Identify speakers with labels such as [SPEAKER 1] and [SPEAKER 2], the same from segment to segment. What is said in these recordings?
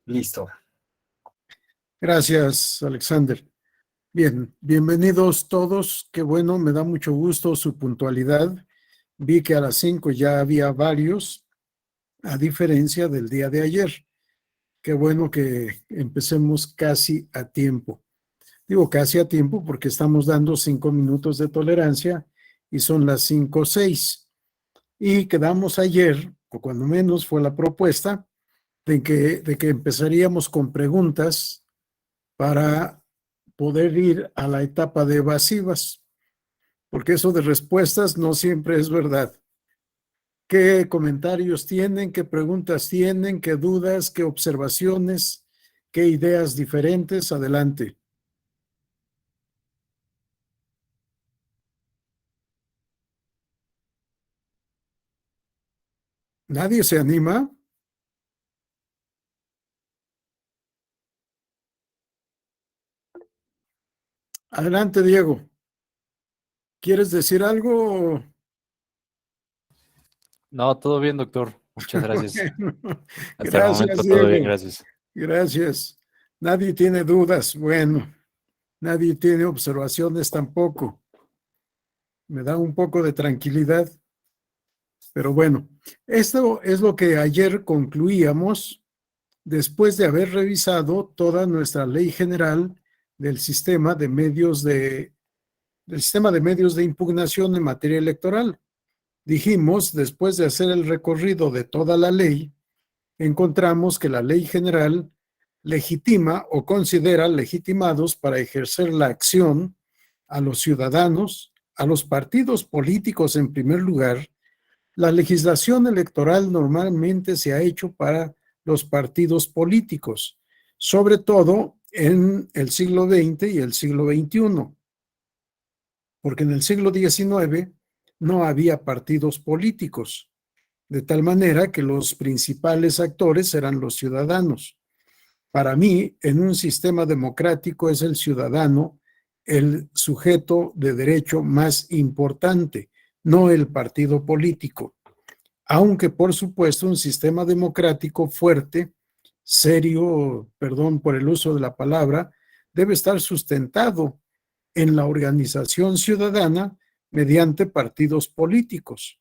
[SPEAKER 1] Listo.
[SPEAKER 2] Gracias, Alexander. Bien, bienvenidos todos. Qué bueno, me da mucho gusto su puntualidad. Vi que a las 5 ya había varios, a diferencia del día de ayer. Qué bueno que empecemos casi a tiempo. Digo casi a tiempo porque estamos dando 5 minutos de tolerancia y son las 5:06. Y quedamos ayer, o cuando menos fue la propuesta, de que empezaríamos con preguntas para poder ir a la etapa de evasivas, porque eso de respuestas no siempre es verdad. ¿Qué comentarios tienen? ¿Qué preguntas tienen? ¿Qué dudas? ¿Qué observaciones? ¿Qué ideas diferentes? Adelante. ¿Nadie se anima? Adelante, Diego. ¿Quieres decir algo?
[SPEAKER 1] No, todo bien, doctor. Muchas gracias.
[SPEAKER 2] Bueno,
[SPEAKER 1] Hasta el
[SPEAKER 2] gracias,
[SPEAKER 1] momento todo bien,
[SPEAKER 2] Diego.
[SPEAKER 1] gracias.
[SPEAKER 2] Gracias. Nadie tiene dudas. Bueno, nadie tiene observaciones tampoco. Me da un poco de tranquilidad. Pero bueno, esto es lo que ayer concluíamos después de haber revisado toda nuestra ley general del sistema de medios de impugnación en materia electoral. Dijimos, después de hacer el recorrido de toda la ley, encontramos que la ley general legitima o considera legitimados para ejercer la acción a los ciudadanos, a los partidos políticos en primer lugar. La legislación electoral normalmente se ha hecho para los partidos políticos, sobre todo en el siglo XX y el siglo XXI, porque en el siglo XIX no había partidos políticos, de tal manera que los principales actores eran los ciudadanos. Para mí, en un sistema democrático es el ciudadano el sujeto de derecho más importante, no el partido político. Aunque, por supuesto, un sistema democrático fuerte, serio, perdón por el uso de la palabra, debe estar sustentado en la organización ciudadana mediante partidos políticos.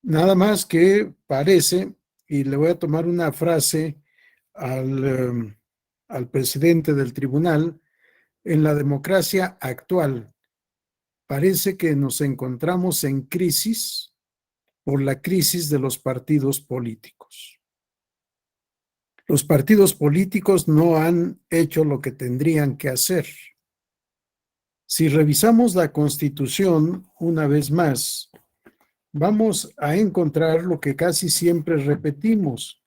[SPEAKER 2] Nada más que parece, y le voy a tomar una frase al presidente del tribunal, en la democracia actual parece que nos encontramos en crisis por la crisis de los partidos políticos. Los partidos políticos no han hecho lo que tendrían que hacer. Si revisamos la Constitución una vez más, vamos a encontrar lo que casi siempre repetimos,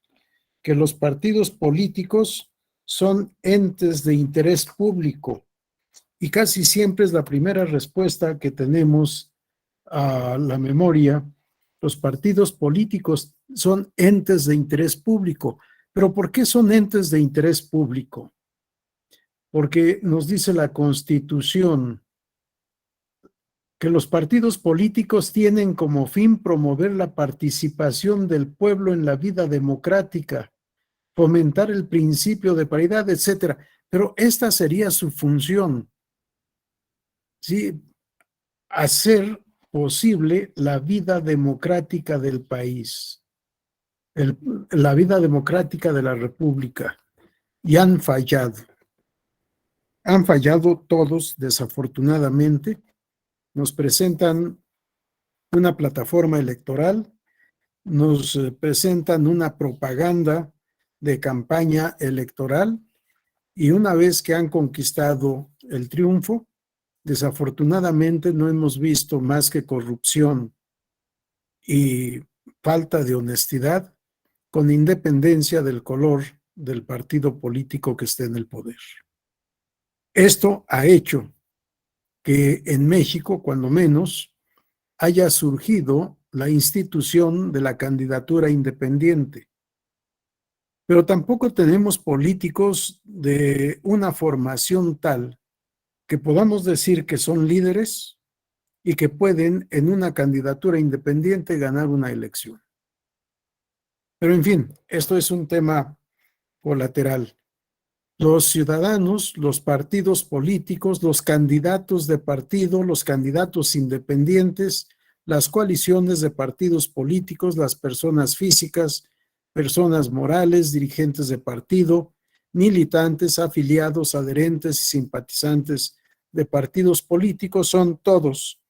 [SPEAKER 2] que los partidos políticos son entes de interés público y casi siempre es la primera respuesta que tenemos a la memoria. Los partidos políticos son entes de interés público. ¿Pero por qué son entes de interés público? Porque nos dice la Constitución que los partidos políticos tienen como fin promover la participación del pueblo en la vida democrática, fomentar el principio de paridad, etcétera. Pero esta sería su función, ¿sí? Hacer posible la vida democrática del país, la vida democrática de la República. Y han fallado. Han fallado todos, desafortunadamente. Nos presentan una plataforma electoral, nos presentan una propaganda de campaña electoral y una vez que han conquistado el triunfo, desafortunadamente no hemos visto más que corrupción y falta de honestidad, con independencia del color del partido político que esté en el poder. Esto ha hecho que en México, cuando menos, haya surgido la institución de la candidatura independiente. Pero tampoco tenemos políticos de una formación tal que podamos decir que son líderes y que pueden en una candidatura independiente ganar una elección. Pero en fin, esto es un tema colateral. Los ciudadanos, los partidos políticos, los candidatos de partido, los candidatos independientes, las coaliciones de partidos políticos, las personas físicas, personas morales, dirigentes de partido, militantes, afiliados, adherentes y simpatizantes de partidos políticos son todos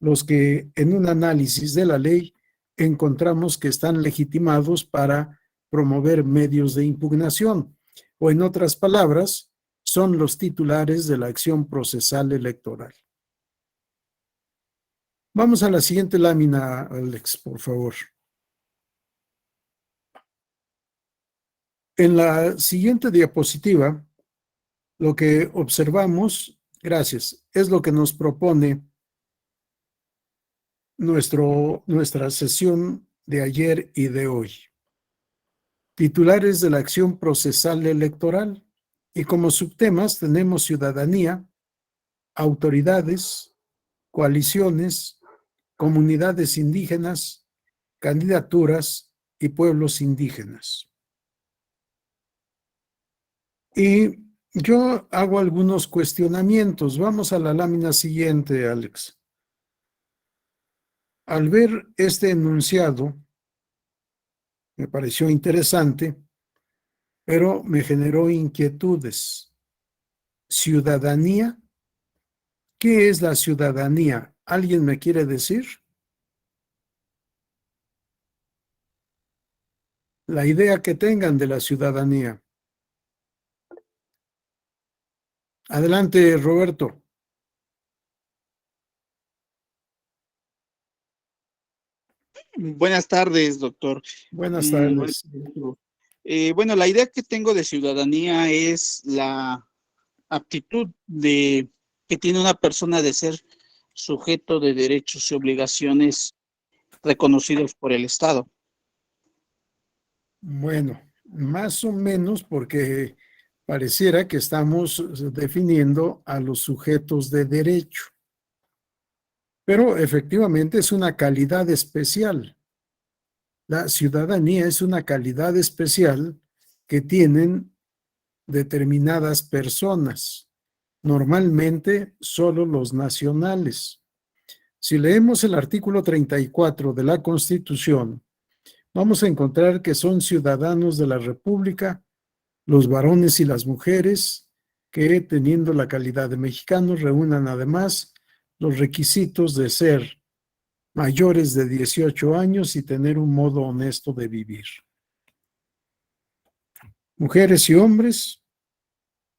[SPEAKER 2] los que en un análisis de la ley encontramos que están legitimados para promover medios de impugnación, o en otras palabras, son los titulares de la acción procesal electoral. Vamos a la siguiente lámina, Alex, por favor. En la siguiente diapositiva, lo que observamos, gracias, es lo que nos propone nuestra sesión de ayer y de hoy. Titulares de la acción procesal electoral, y como subtemas tenemos ciudadanía, autoridades, coaliciones, comunidades indígenas, candidaturas y pueblos indígenas. Y yo hago algunos cuestionamientos. Vamos a la lámina siguiente, Alex. Al ver este enunciado, me pareció interesante, pero me generó inquietudes. Ciudadanía. ¿Qué es la ciudadanía? ¿Alguien me quiere decir? La idea que tengan de la ciudadanía. Adelante, Roberto.
[SPEAKER 3] Buenas tardes, doctor.
[SPEAKER 2] Buenas tardes.
[SPEAKER 3] Bueno, la idea que tengo de ciudadanía es la aptitud que tiene una persona de ser sujeto de derechos y obligaciones reconocidos por el Estado.
[SPEAKER 2] Bueno, más o menos porque pareciera que estamos definiendo a los sujetos de derecho. Pero efectivamente es una calidad especial. La ciudadanía es una calidad especial que tienen determinadas personas, normalmente solo los nacionales. Si leemos el artículo 34 de la Constitución, vamos a encontrar que son ciudadanos de la República los varones y las mujeres que, teniendo la calidad de mexicanos, reúnan además los requisitos de ser mayores de 18 años y tener un modo honesto de vivir. Mujeres y hombres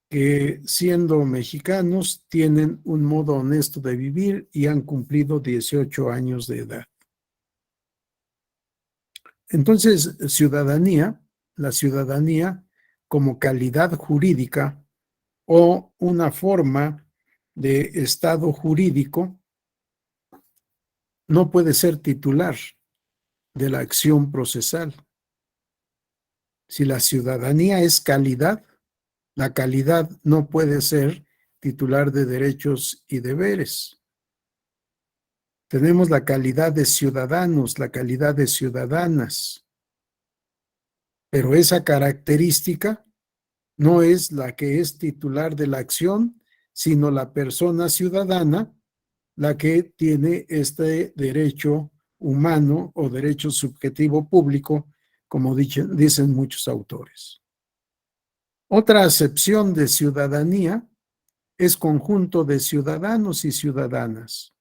[SPEAKER 2] que, siendo mexicanos, tienen un modo honesto de vivir y han cumplido 18 años de edad. Entonces, la ciudadanía como calidad jurídica o una forma de estado jurídico no puede ser titular de la acción procesal. Si la ciudadanía es calidad, la calidad no puede ser titular de derechos y deberes. Tenemos la calidad de ciudadanos, la calidad de ciudadanas, pero esa característica no es la que es titular de la acción, sino la persona ciudadana la que tiene este derecho humano o derecho subjetivo público, como dicen muchos autores. Otra acepción de ciudadanía es conjunto de ciudadanos y ciudadanas.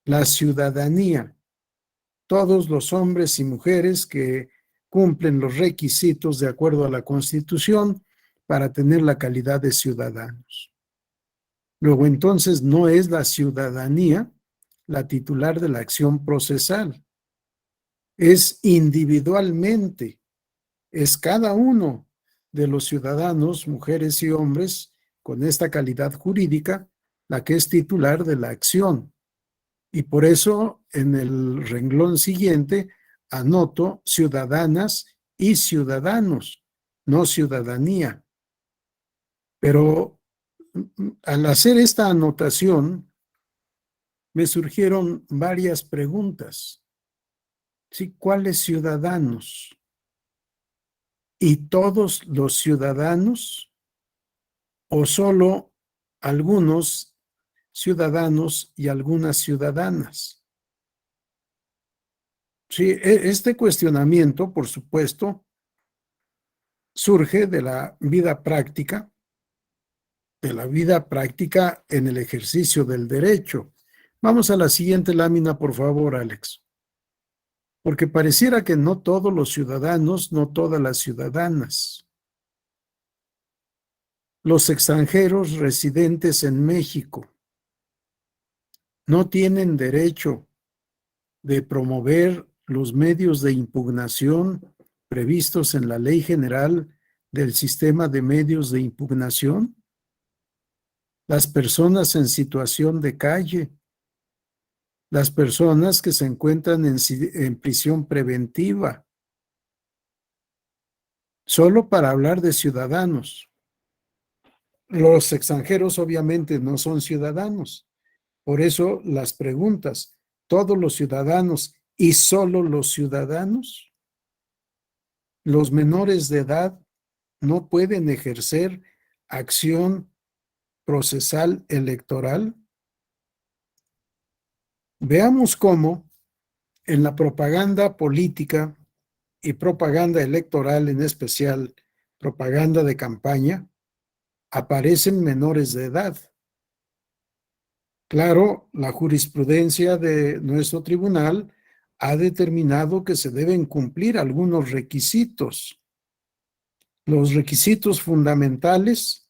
[SPEAKER 2] La ciudadanía, todos los hombres y mujeres que cumplen los requisitos de acuerdo a la Constitución para tener la calidad de ciudadanos. Luego, entonces, no es la ciudadanía la titular de la acción procesal. Es individualmente, es cada uno de los ciudadanos, mujeres y hombres, con esta calidad jurídica, la que es titular de la acción. Y por eso, en el renglón siguiente, anoto ciudadanas y ciudadanos, no ciudadanía. Pero al hacer esta anotación, me surgieron varias preguntas. ¿Sí? ¿Cuáles ciudadanos? y todos los ciudadanos o solo algunos ciudadanos y algunas ciudadanas? Sí, este cuestionamiento, por supuesto, surge de la vida práctica en el ejercicio del derecho. Vamos a la siguiente lámina, por favor, Alex. Porque pareciera que no todos los ciudadanos, no todas las ciudadanas. Los extranjeros residentes en México no tienen derecho de promover los medios de impugnación previstos en la Ley General del Sistema de Medios de Impugnación. Las personas en situación de calle, las personas que se encuentran en prisión preventiva. Solo para hablar de ciudadanos. Los extranjeros obviamente no son ciudadanos. Por eso las preguntas, ¿todos los ciudadanos y solo los ciudadanos? Los menores de edad no pueden ejercer acción procesal electoral. Veamos cómo en la propaganda política y propaganda electoral, en especial propaganda de campaña, aparecen menores de edad. Claro, la jurisprudencia de nuestro tribunal ha determinado que se deben cumplir algunos requisitos. Los requisitos fundamentales: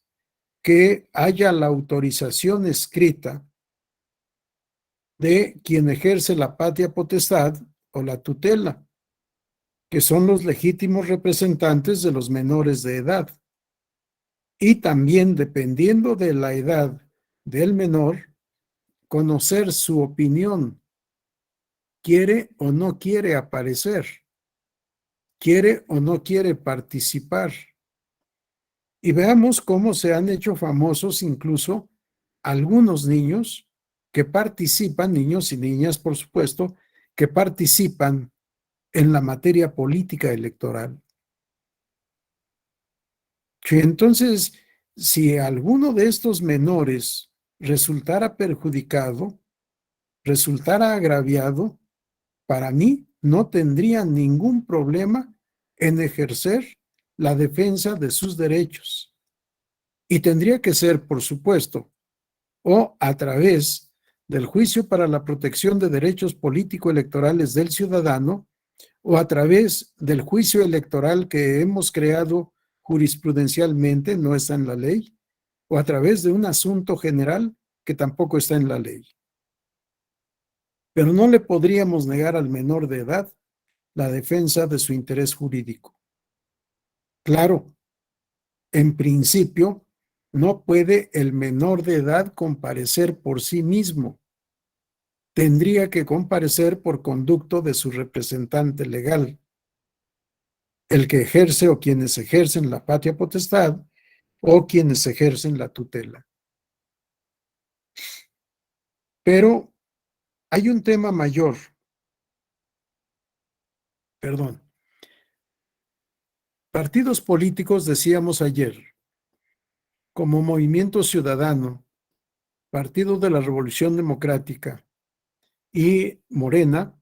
[SPEAKER 2] que haya la autorización escrita de quien ejerce la patria potestad o la tutela, que son los legítimos representantes de los menores de edad. Y también, dependiendo de la edad del menor, conocer su opinión. ¿Quiere o no quiere aparecer? ¿Quiere o no quiere participar? Y veamos cómo se han hecho famosos incluso algunos niños que participan, niños y niñas, por supuesto, que participan en la materia política electoral. Entonces, si alguno de estos menores resultara perjudicado, resultara agraviado, para mí no tendría ningún problema en ejercer la defensa de sus derechos. Y tendría que ser, por supuesto, o a través del juicio para la protección de derechos político-electorales del ciudadano, o a través del juicio electoral que hemos creado jurisprudencialmente, no está en la ley, o a través de un asunto general que tampoco está en la ley. Pero no le podríamos negar al menor de edad la defensa de su interés jurídico. Claro, en principio, no puede el menor de edad comparecer por sí mismo. Tendría que comparecer por conducto de su representante legal, el que ejerce o quienes ejercen la patria potestad o quienes ejercen la tutela. Pero hay un tema mayor. Perdón. Partidos políticos, decíamos ayer, como Movimiento Ciudadano, Partido de la Revolución Democrática y Morena,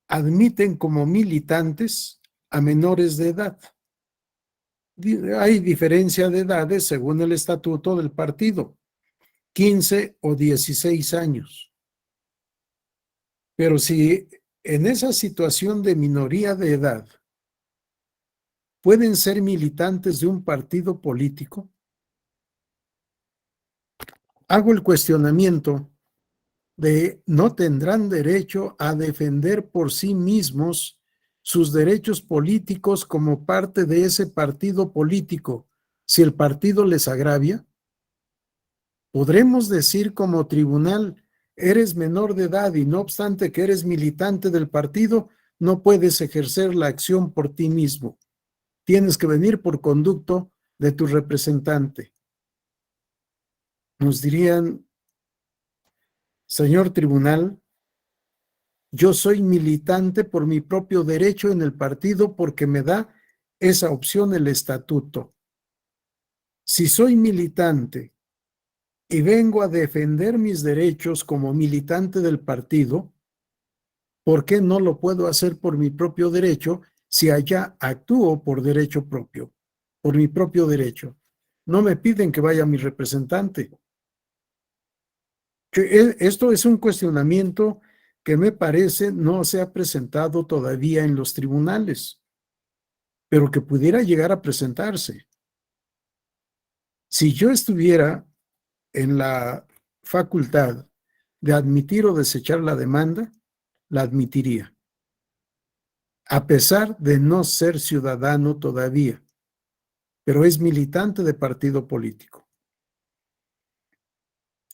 [SPEAKER 2] admiten como militantes a menores de edad. Hay diferencia de edades según el estatuto del partido, 15 o 16 años. Pero si en esa situación de minoría de edad pueden ser militantes de un partido político, hago el cuestionamiento de no tendrán derecho a defender por sí mismos sus derechos políticos como parte de ese partido político si el partido les agravia. ¿Podremos decir como tribunal, eres menor de edad y no obstante que eres militante del partido, no puedes ejercer la acción por ti mismo? Tienes que venir por conducto de tu representante. Nos dirían, señor tribunal, yo soy militante por mi propio derecho en el partido porque me da esa opción el estatuto. Si soy militante y vengo a defender mis derechos como militante del partido, ¿por qué no lo puedo hacer por mi propio derecho si allá actúo por derecho propio, por mi propio derecho? No me piden que vaya mi representante. Esto es un cuestionamiento que me parece no se ha presentado todavía en los tribunales, pero que pudiera llegar a presentarse. Si yo estuviera en la facultad de admitir o desechar la demanda, la admitiría, a pesar de no ser ciudadano todavía, pero es militante de partido político.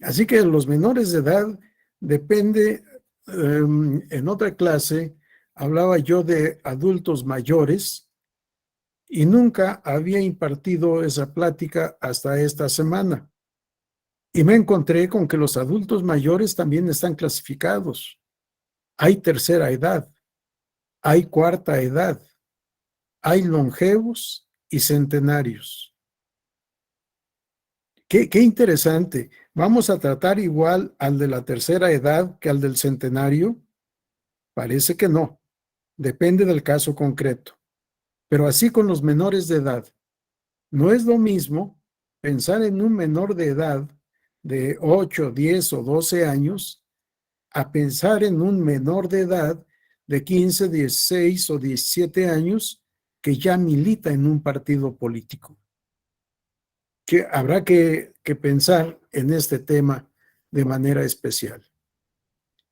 [SPEAKER 2] Así que los menores de edad depende, en otra clase hablaba yo de adultos mayores y nunca había impartido esa plática hasta esta semana. Y me encontré con que los adultos mayores también están clasificados. Hay tercera edad, hay cuarta edad, hay longevos y centenarios. Qué interesante. ¿Vamos a tratar igual al de la tercera edad que al del centenario? Parece que no. Depende del caso concreto. Pero así con los menores de edad. No es lo mismo pensar en un menor de edad de 8, 10 o 12 años a pensar en un menor de edad de 15, 16 o 17 años que ya milita en un partido político. Que habrá que pensar en este tema de manera especial.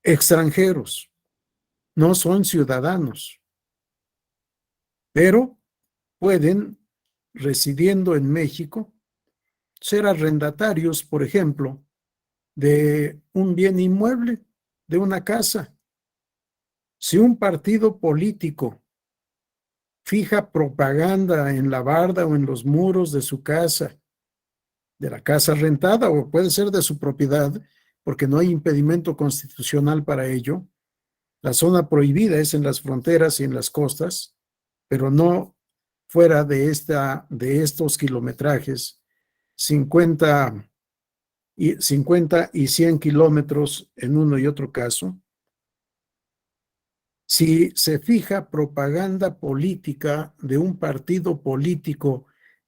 [SPEAKER 2] Extranjeros no son ciudadanos, pero pueden, residiendo en México, ser arrendatarios, por ejemplo, de un bien inmueble, de una casa. Si un partido político fija propaganda en la barda o en los muros de su casa, de la casa rentada, o puede ser de su propiedad, porque no hay impedimento constitucional para ello. La zona prohibida es en las fronteras y en las costas, pero no fuera de estos kilometrajes, 50 y 100 kilómetros en uno y otro caso. Si se fija propaganda política de un partido político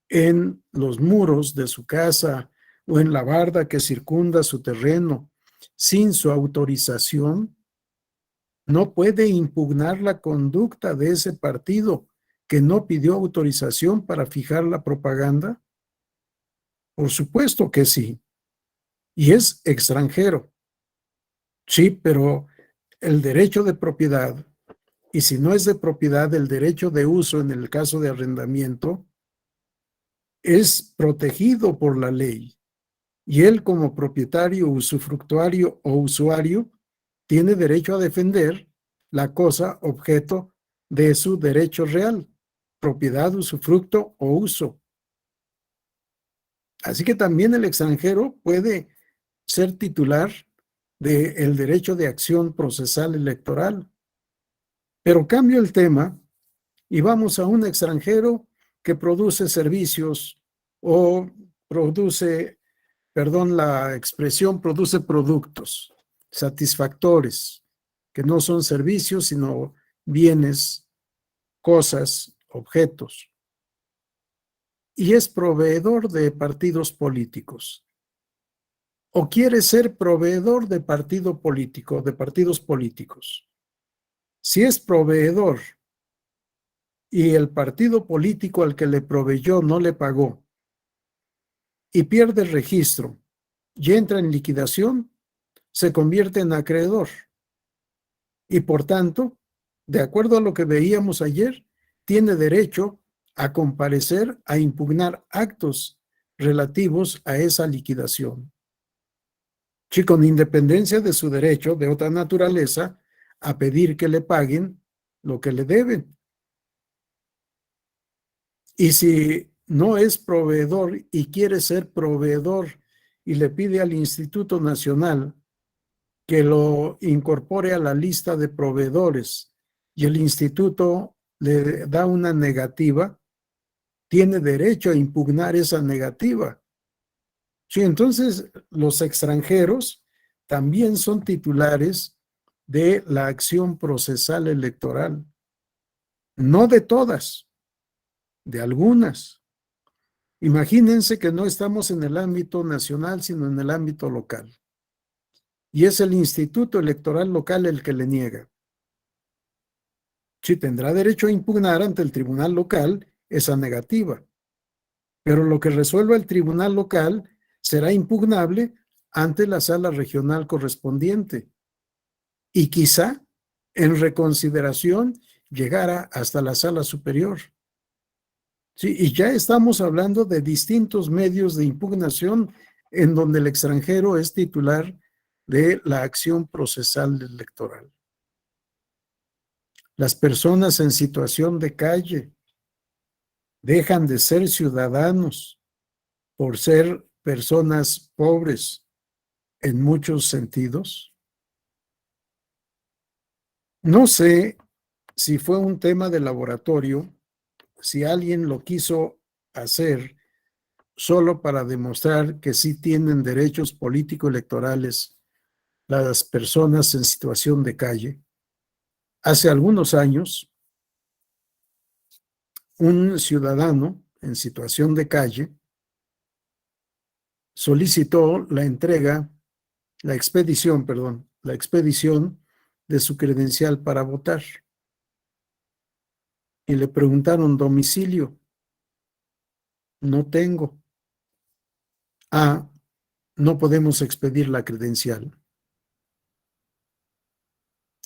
[SPEAKER 2] en los muros de su casa o en la barda que circunda su terreno sin su autorización, no puede impugnar la conducta de ese partido que no pidió autorización para fijar la propaganda. Por supuesto que sí. Y es extranjero. Sí, pero el derecho de propiedad, y si no es de propiedad, el derecho de uso en el caso de arrendamiento, es protegido por la ley. Y él como propietario, usufructuario o usuario, tiene derecho a defender la cosa objeto de su derecho real, propiedad, usufructo o uso. Así que también el extranjero puede ser titular del derecho de acción procesal electoral. Pero cambio el tema y vamos a un extranjero que produce servicios o produce, perdón la expresión, produce productos satisfactores, que no son servicios, sino bienes, cosas, objetos. Y es proveedor de partidos políticos. O quiere ser proveedor de partido político, de partidos políticos. Si es proveedor y el partido político al que le proveyó no le pagó y pierde el registro y entra en liquidación, se convierte en acreedor. Y por tanto, de acuerdo a lo que veíamos ayer, tiene derecho a comparecer a impugnar actos relativos a esa liquidación. Y con independencia de su derecho de otra naturaleza a pedir que le paguen lo que le deben. Y si no es proveedor y quiere ser proveedor y le pide al Instituto Nacional que lo incorpore a la lista de proveedores y el instituto le da una negativa, tiene derecho a impugnar esa negativa. Sí, entonces los extranjeros también son titulares de la acción procesal electoral. No de todas, de algunas. Imagínense que no estamos en el ámbito nacional, sino en el ámbito local. Y es el Instituto Electoral Local el que le niega. Sí, tendrá derecho a impugnar ante el tribunal local esa negativa. Pero lo que resuelva el tribunal local será impugnable ante la sala regional correspondiente. Y quizá, en reconsideración, llegara hasta la sala superior. Sí, y ya estamos hablando de distintos medios de impugnación en donde el extranjero es titular de la acción procesal electoral. Las personas en situación de calle dejan de ser ciudadanos por ser personas pobres en muchos sentidos. No sé si fue un tema de laboratorio, si alguien lo quiso hacer solo para demostrar que sí tienen derechos político-electorales las personas en situación de calle. Hace algunos años, un ciudadano en situación de calle solicitó la expedición de su credencial para votar. Y le preguntaron domicilio. No tengo. Ah, no podemos expedir la credencial.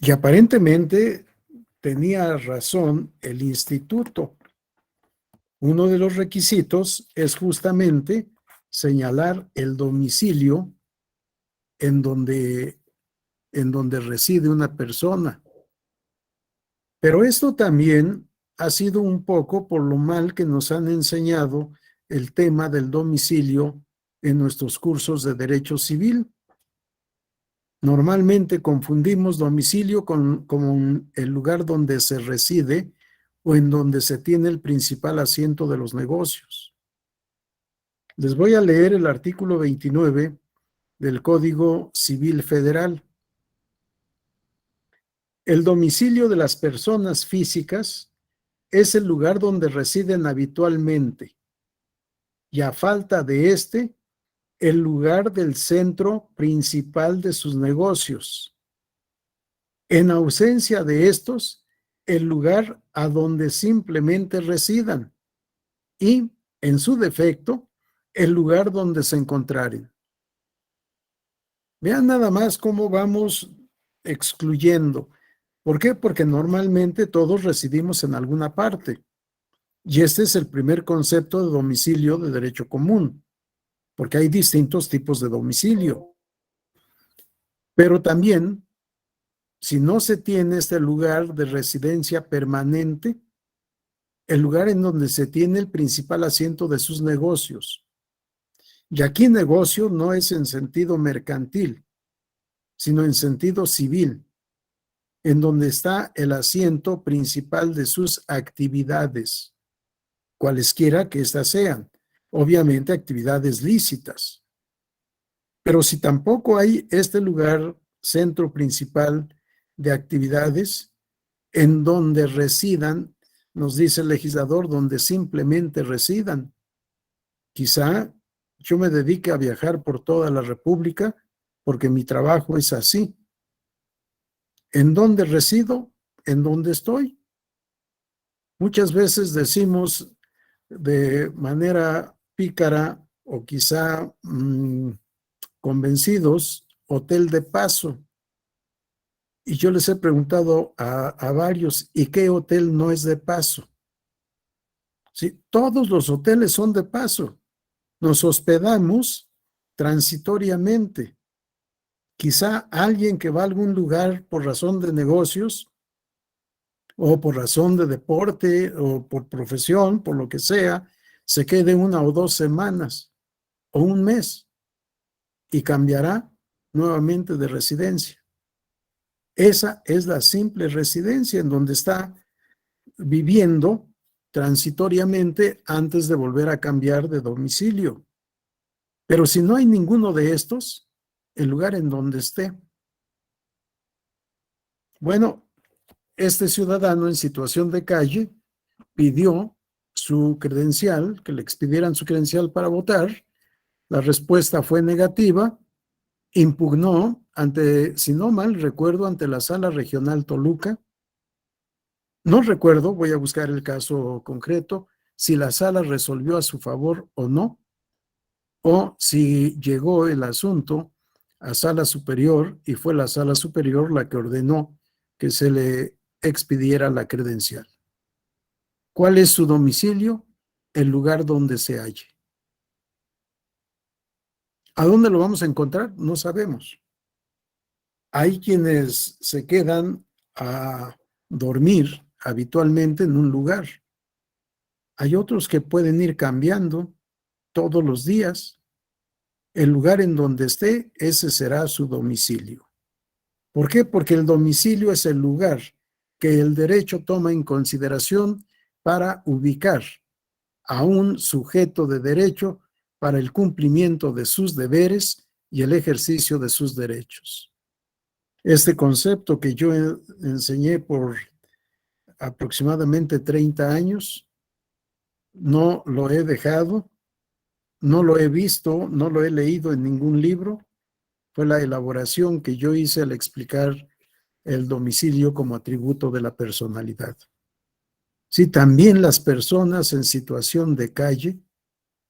[SPEAKER 2] Y aparentemente tenía razón el instituto. Uno de los requisitos es justamente señalar el domicilio en donde reside una persona. Pero esto también ha sido un poco por lo mal que nos han enseñado el tema del domicilio en nuestros cursos de derecho civil. Normalmente confundimos domicilio con el lugar donde se reside o en donde se tiene el principal asiento de los negocios. Les voy a leer el artículo 29 del Código Civil Federal. El domicilio de las personas físicas es el lugar donde residen habitualmente y a falta de este, el lugar del centro principal de sus negocios. En ausencia de estos, el lugar a donde simplemente residan y, en su defecto, el lugar donde se encontraren. Vean nada más cómo vamos excluyendo. ¿Por qué? Porque normalmente todos residimos en alguna parte. Y este es el primer concepto de domicilio de derecho común, porque hay distintos tipos de domicilio. Pero también, si no se tiene este lugar de residencia permanente, el lugar en donde se tiene el principal asiento de sus negocios. Y aquí negocio no es en sentido mercantil, sino en sentido civil, en donde está el asiento principal de sus actividades, cualesquiera que éstas sean, obviamente actividades lícitas. Pero si tampoco hay este lugar, centro principal de actividades, en donde residan, nos dice el legislador, donde simplemente residan. Quizá yo me dedique a viajar por toda la República porque mi trabajo es así. ¿En dónde resido? ¿En dónde estoy? Muchas veces decimos de manera pícara o quizá convencidos, hotel de paso. Y yo les he preguntado a varios, ¿y qué hotel no es de paso? Sí, todos los hoteles son de paso. Nos hospedamos transitoriamente. Quizá alguien que va a algún lugar por razón de negocios o por razón de deporte o por profesión, por lo que sea, se quede 1 o 2 semanas o un mes y cambiará nuevamente de residencia. Esa es la simple residencia en donde está viviendo transitoriamente antes de volver a cambiar de domicilio. Pero si no hay ninguno de estos, el lugar en donde esté. Bueno, este ciudadano en situación de calle pidió su credencial, que le expidieran su credencial para votar. La respuesta fue negativa. Impugnó ante, si no mal recuerdo, ante la Sala Regional Toluca. No recuerdo, voy a buscar el caso concreto, si la sala resolvió a su favor o no, o si llegó el asunto a sala superior y fue la sala superior la que ordenó que se le expidiera la credencial. ¿Cuál es su domicilio? El lugar donde se halle. ¿A dónde lo vamos a encontrar? No sabemos. Hay quienes se quedan a dormir habitualmente en un lugar. Hay otros que pueden ir cambiando todos los días. El lugar en donde esté, ese será su domicilio. ¿Por qué? Porque el domicilio es el lugar que el derecho toma en consideración para ubicar a un sujeto de derecho para el cumplimiento de sus deberes y el ejercicio de sus derechos. Este concepto que yo enseñé por aproximadamente 30 años, no lo he dejado, no lo he visto, no lo he leído en ningún libro. Fue la elaboración que yo hice al explicar el domicilio como atributo de la personalidad. Sí, también las personas en situación de calle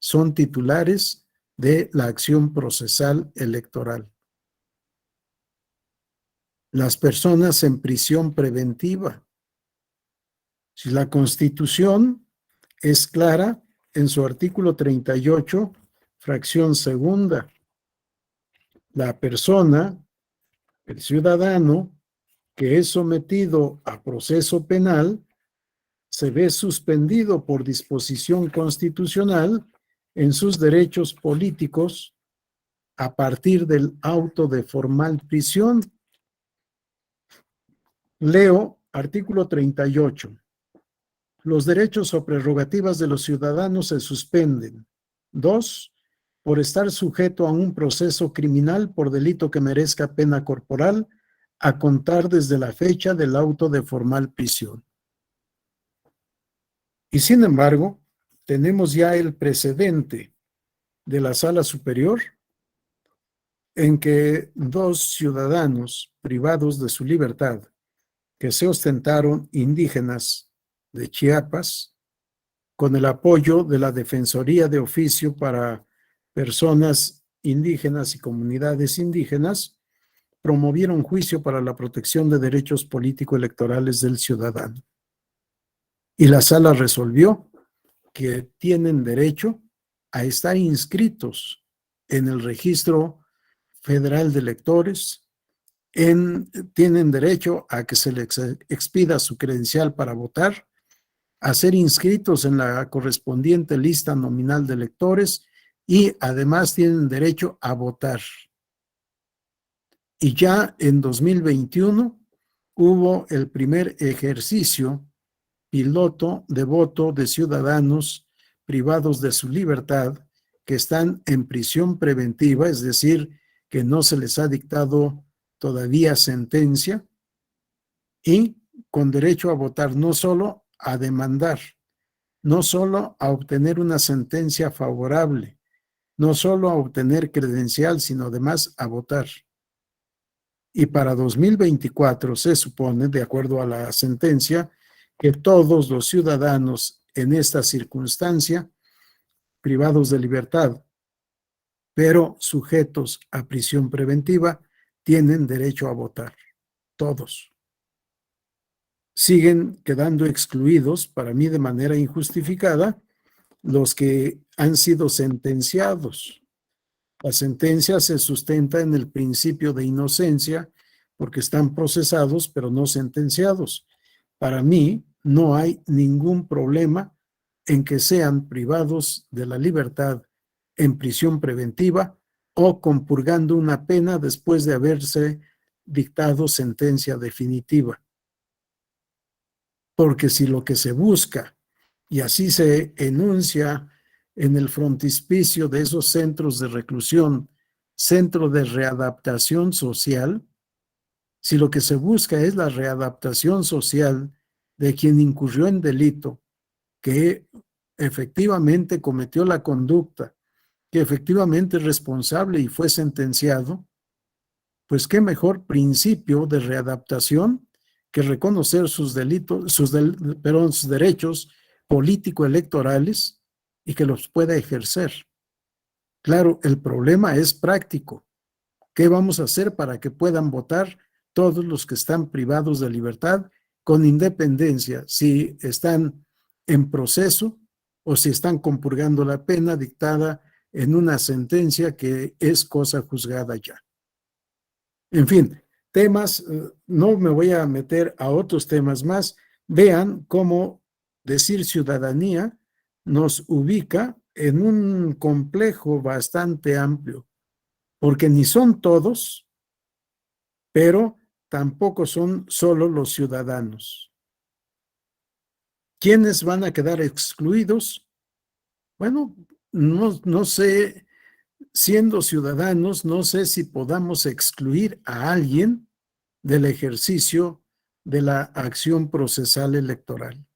[SPEAKER 2] son titulares de la acción procesal electoral. Las personas en prisión preventiva. Si la Constitución es clara en su artículo 38, fracción segunda, la persona, el ciudadano, que es sometido a proceso penal, se ve suspendido por disposición constitucional en sus derechos políticos a partir del auto de formal prisión. Leo artículo 38. Los derechos o prerrogativas de los ciudadanos se suspenden. 2. Por estar sujeto a un proceso criminal por delito que merezca pena corporal, a contar desde la fecha del auto de formal prisión. Y sin embargo, tenemos ya el precedente de la Sala Superior en que 2 ciudadanos privados de su libertad que se ostentaron indígenas de Chiapas, con el apoyo de la Defensoría de Oficio para Personas Indígenas y Comunidades Indígenas, promovieron juicio para la protección de derechos político-electorales del ciudadano. Y la sala resolvió que tienen derecho a estar inscritos en el Registro Federal de Electores, tienen derecho a que se les expida su credencial para votar, a ser inscritos en la correspondiente lista nominal de electores y además tienen derecho a votar. Y ya en 2021 hubo el primer ejercicio piloto de voto de ciudadanos privados de su libertad que están en prisión preventiva, es decir, que no se les ha dictado todavía sentencia y con derecho a votar, no solo a demandar, no solo a obtener una sentencia favorable, no solo a obtener credencial, sino además a votar. Y para 2024 se supone, de acuerdo a la sentencia, que todos los ciudadanos en esta circunstancia, privados de libertad, pero sujetos a prisión preventiva, tienen derecho a votar. Todos. Siguen quedando excluidos, para mí de manera injustificada, los que han sido sentenciados. La sentencia se sustenta en el principio de inocencia porque están procesados pero no sentenciados. Para mí no hay ningún problema en que sean privados de la libertad en prisión preventiva o compurgando una pena después de haberse dictado sentencia definitiva. Porque si lo que se busca y así se enuncia en el frontispicio de esos centros de reclusión, centro de readaptación social, si lo que se busca es la readaptación social de quien incurrió en delito, que efectivamente cometió la conducta, que efectivamente es responsable y fue sentenciado, pues qué mejor principio de readaptación que reconocer sus delitos, sus derechos político-electorales y que los pueda ejercer. Claro, el problema es práctico. ¿Qué vamos a hacer para que puedan votar todos los que están privados de libertad con independencia si están en proceso o si están compurgando la pena dictada en una sentencia que es cosa juzgada ya? En fin, temas, no me voy a meter a otros temas más. Vean cómo decir ciudadanía nos ubica en un complejo bastante amplio, porque ni son todos, pero tampoco son solo los ciudadanos. ¿Quiénes van a quedar excluidos? Bueno, no sé, siendo ciudadanos, no sé si podamos excluir a alguien del ejercicio de la acción procesal electoral.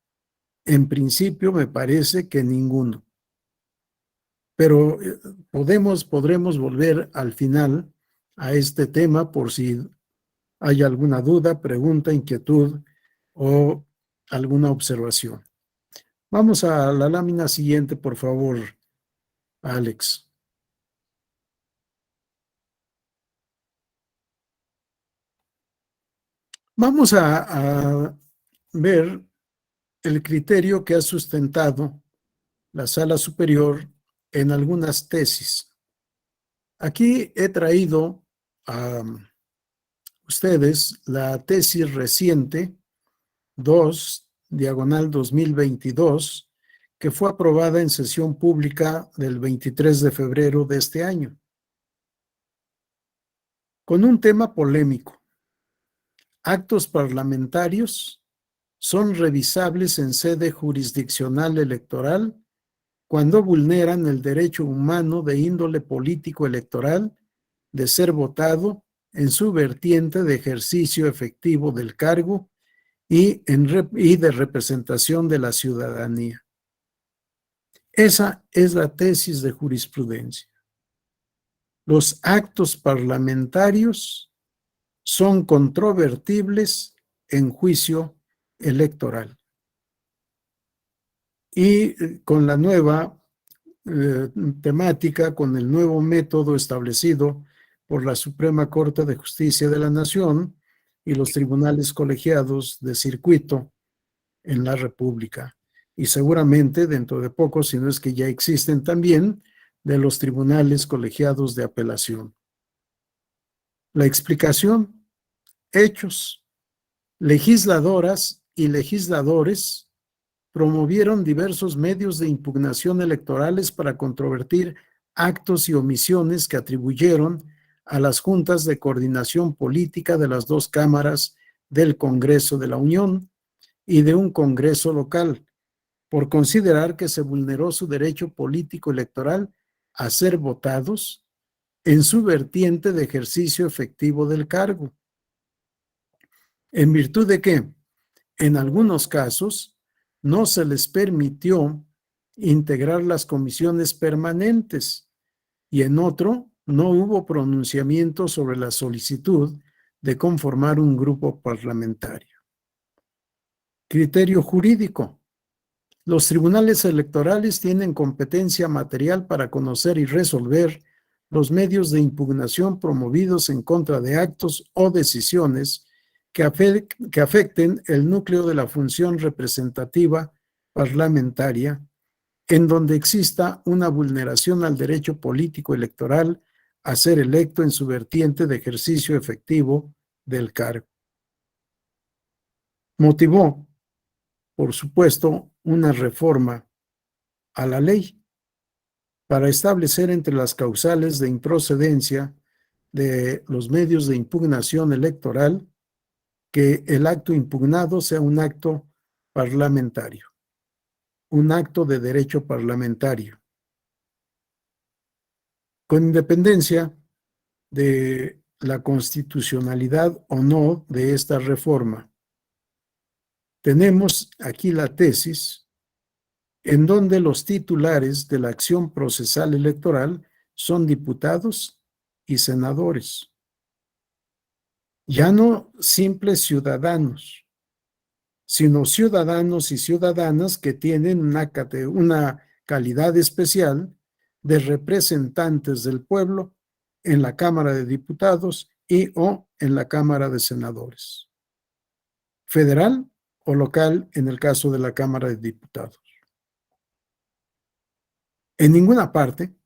[SPEAKER 2] En principio, me parece que ninguno. Pero podremos volver al final a este tema por si hay alguna duda, pregunta, inquietud o alguna observación. Vamos a la lámina siguiente, por favor, Alex. Vamos a ver el criterio que ha sustentado la Sala Superior en algunas tesis. Aquí he traído a ustedes la tesis reciente 2/2022, que fue aprobada en sesión pública del 23 de febrero de este año, con un tema polémico. Actos parlamentarios son revisables en sede jurisdiccional electoral cuando vulneran el derecho humano de índole político electoral de ser votado en su vertiente de ejercicio efectivo del cargo y de representación de la ciudadanía. Esa es la tesis de jurisprudencia. Los actos parlamentarios son controvertibles en juicio electoral. Y con la nueva temática, con el nuevo método establecido por la Suprema Corte de Justicia de la Nación y los tribunales colegiados de circuito en la República. Y seguramente dentro de poco, si no es que ya existen también, de los tribunales colegiados de apelación. La explicación: hechos. Legisladoras y legisladores promovieron diversos medios de impugnación electorales para controvertir actos y omisiones que atribuyeron a las juntas de coordinación política de las dos cámaras del Congreso de la Unión y de un Congreso local, por considerar que se vulneró su derecho político electoral a ser votados en su vertiente de ejercicio efectivo del cargo. ¿En virtud de qué? En algunos casos, no se les permitió integrar las comisiones permanentes y en otro no hubo pronunciamiento sobre la solicitud de conformar un grupo parlamentario. Criterio jurídico. Los tribunales electorales tienen competencia material para conocer y resolver los medios de impugnación promovidos en contra de actos o decisiones que afecten el núcleo de la función representativa parlamentaria, en donde exista una vulneración al derecho político electoral a ser electo en su vertiente de ejercicio efectivo del cargo. Motivó, por supuesto, una reforma a la ley para establecer entre las causales de improcedencia de los medios de impugnación electoral que el acto impugnado sea un acto parlamentario. un acto de derecho parlamentario. Con independencia de la constitucionalidad o no de esta reforma, tenemos aquí la tesis en donde los titulares de la acción procesal electoral son diputados y senadores, ya no simples ciudadanos, sino ciudadanos y ciudadanas que tienen una calidad especial de representantes del pueblo en la Cámara de Diputados y o en la Cámara de Senadores, federal o local en el caso de la Cámara de Diputados. En ninguna parte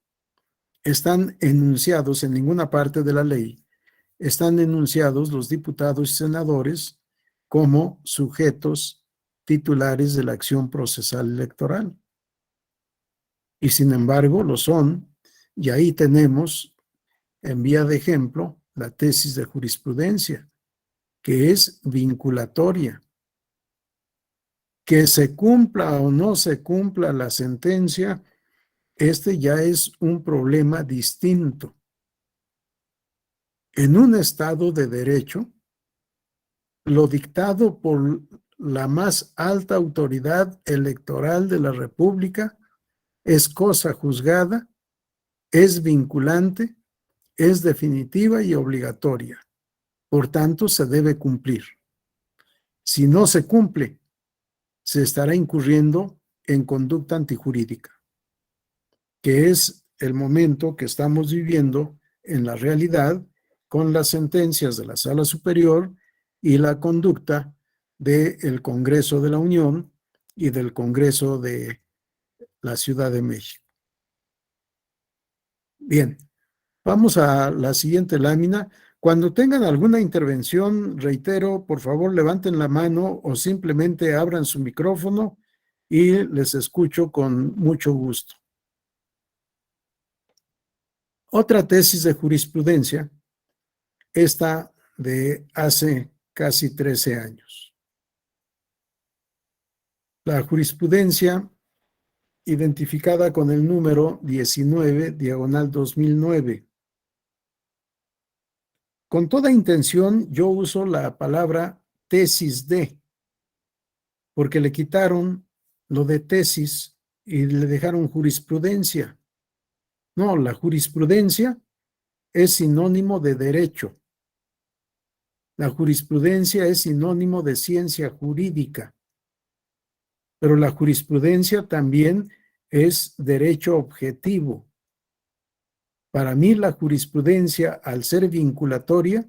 [SPEAKER 2] están enunciados, en ninguna parte de la ley, están enunciados los diputados y senadores como sujetos titulares de la acción procesal electoral. Y sin embargo lo son, y ahí tenemos, en vía de ejemplo, la tesis de jurisprudencia, que es vinculatoria. Que se cumpla o no se cumpla la sentencia, este ya es un problema distinto. En un Estado de derecho, lo dictado por la más alta autoridad electoral de la República es cosa juzgada, es vinculante, es definitiva y obligatoria. Por tanto, se debe cumplir. Si no se cumple, se estará incurriendo en conducta antijurídica, que es el momento que estamos viviendo en la realidad con las sentencias de la Sala Superior y la conducta del Congreso de la Unión y del Congreso de la Ciudad de México. Bien, vamos a la siguiente lámina. Cuando tengan alguna intervención, reitero, por favor levanten la mano o simplemente abran su micrófono y les escucho con mucho gusto. Otra tesis de jurisprudencia, esta de hace casi 13 años. La jurisprudencia identificada con el número 19/2009. Con toda intención, yo uso la palabra tesis de, porque le quitaron lo de tesis y le dejaron jurisprudencia. No, la jurisprudencia es sinónimo de derecho. La jurisprudencia es sinónimo de ciencia jurídica. Pero la jurisprudencia también es derecho objetivo. Para mí, la jurisprudencia, al ser vinculatoria,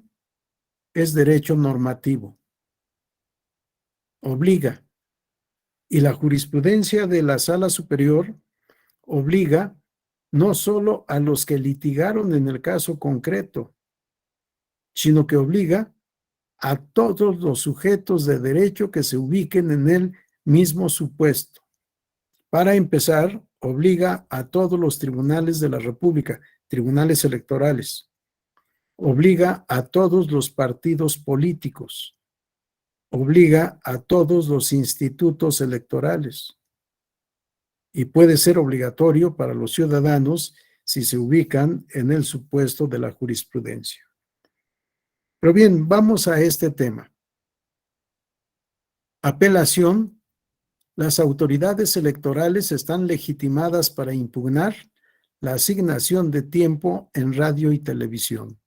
[SPEAKER 2] es derecho normativo. Obliga. Y la jurisprudencia de la Sala Superior obliga no solo a los que litigaron en el caso concreto, sino que obliga a todos los sujetos de derecho que se ubiquen en el mismo supuesto. Para empezar, obliga a todos los tribunales de la República, tribunales electorales. Obliga a todos los partidos políticos. Obliga a todos los institutos electorales. Y puede ser obligatorio para los ciudadanos si se ubican en el supuesto de la jurisprudencia. Pero bien, vamos a este tema. Apelación. Las autoridades electorales están legitimadas para impugnar la asignación de tiempo en radio y televisión.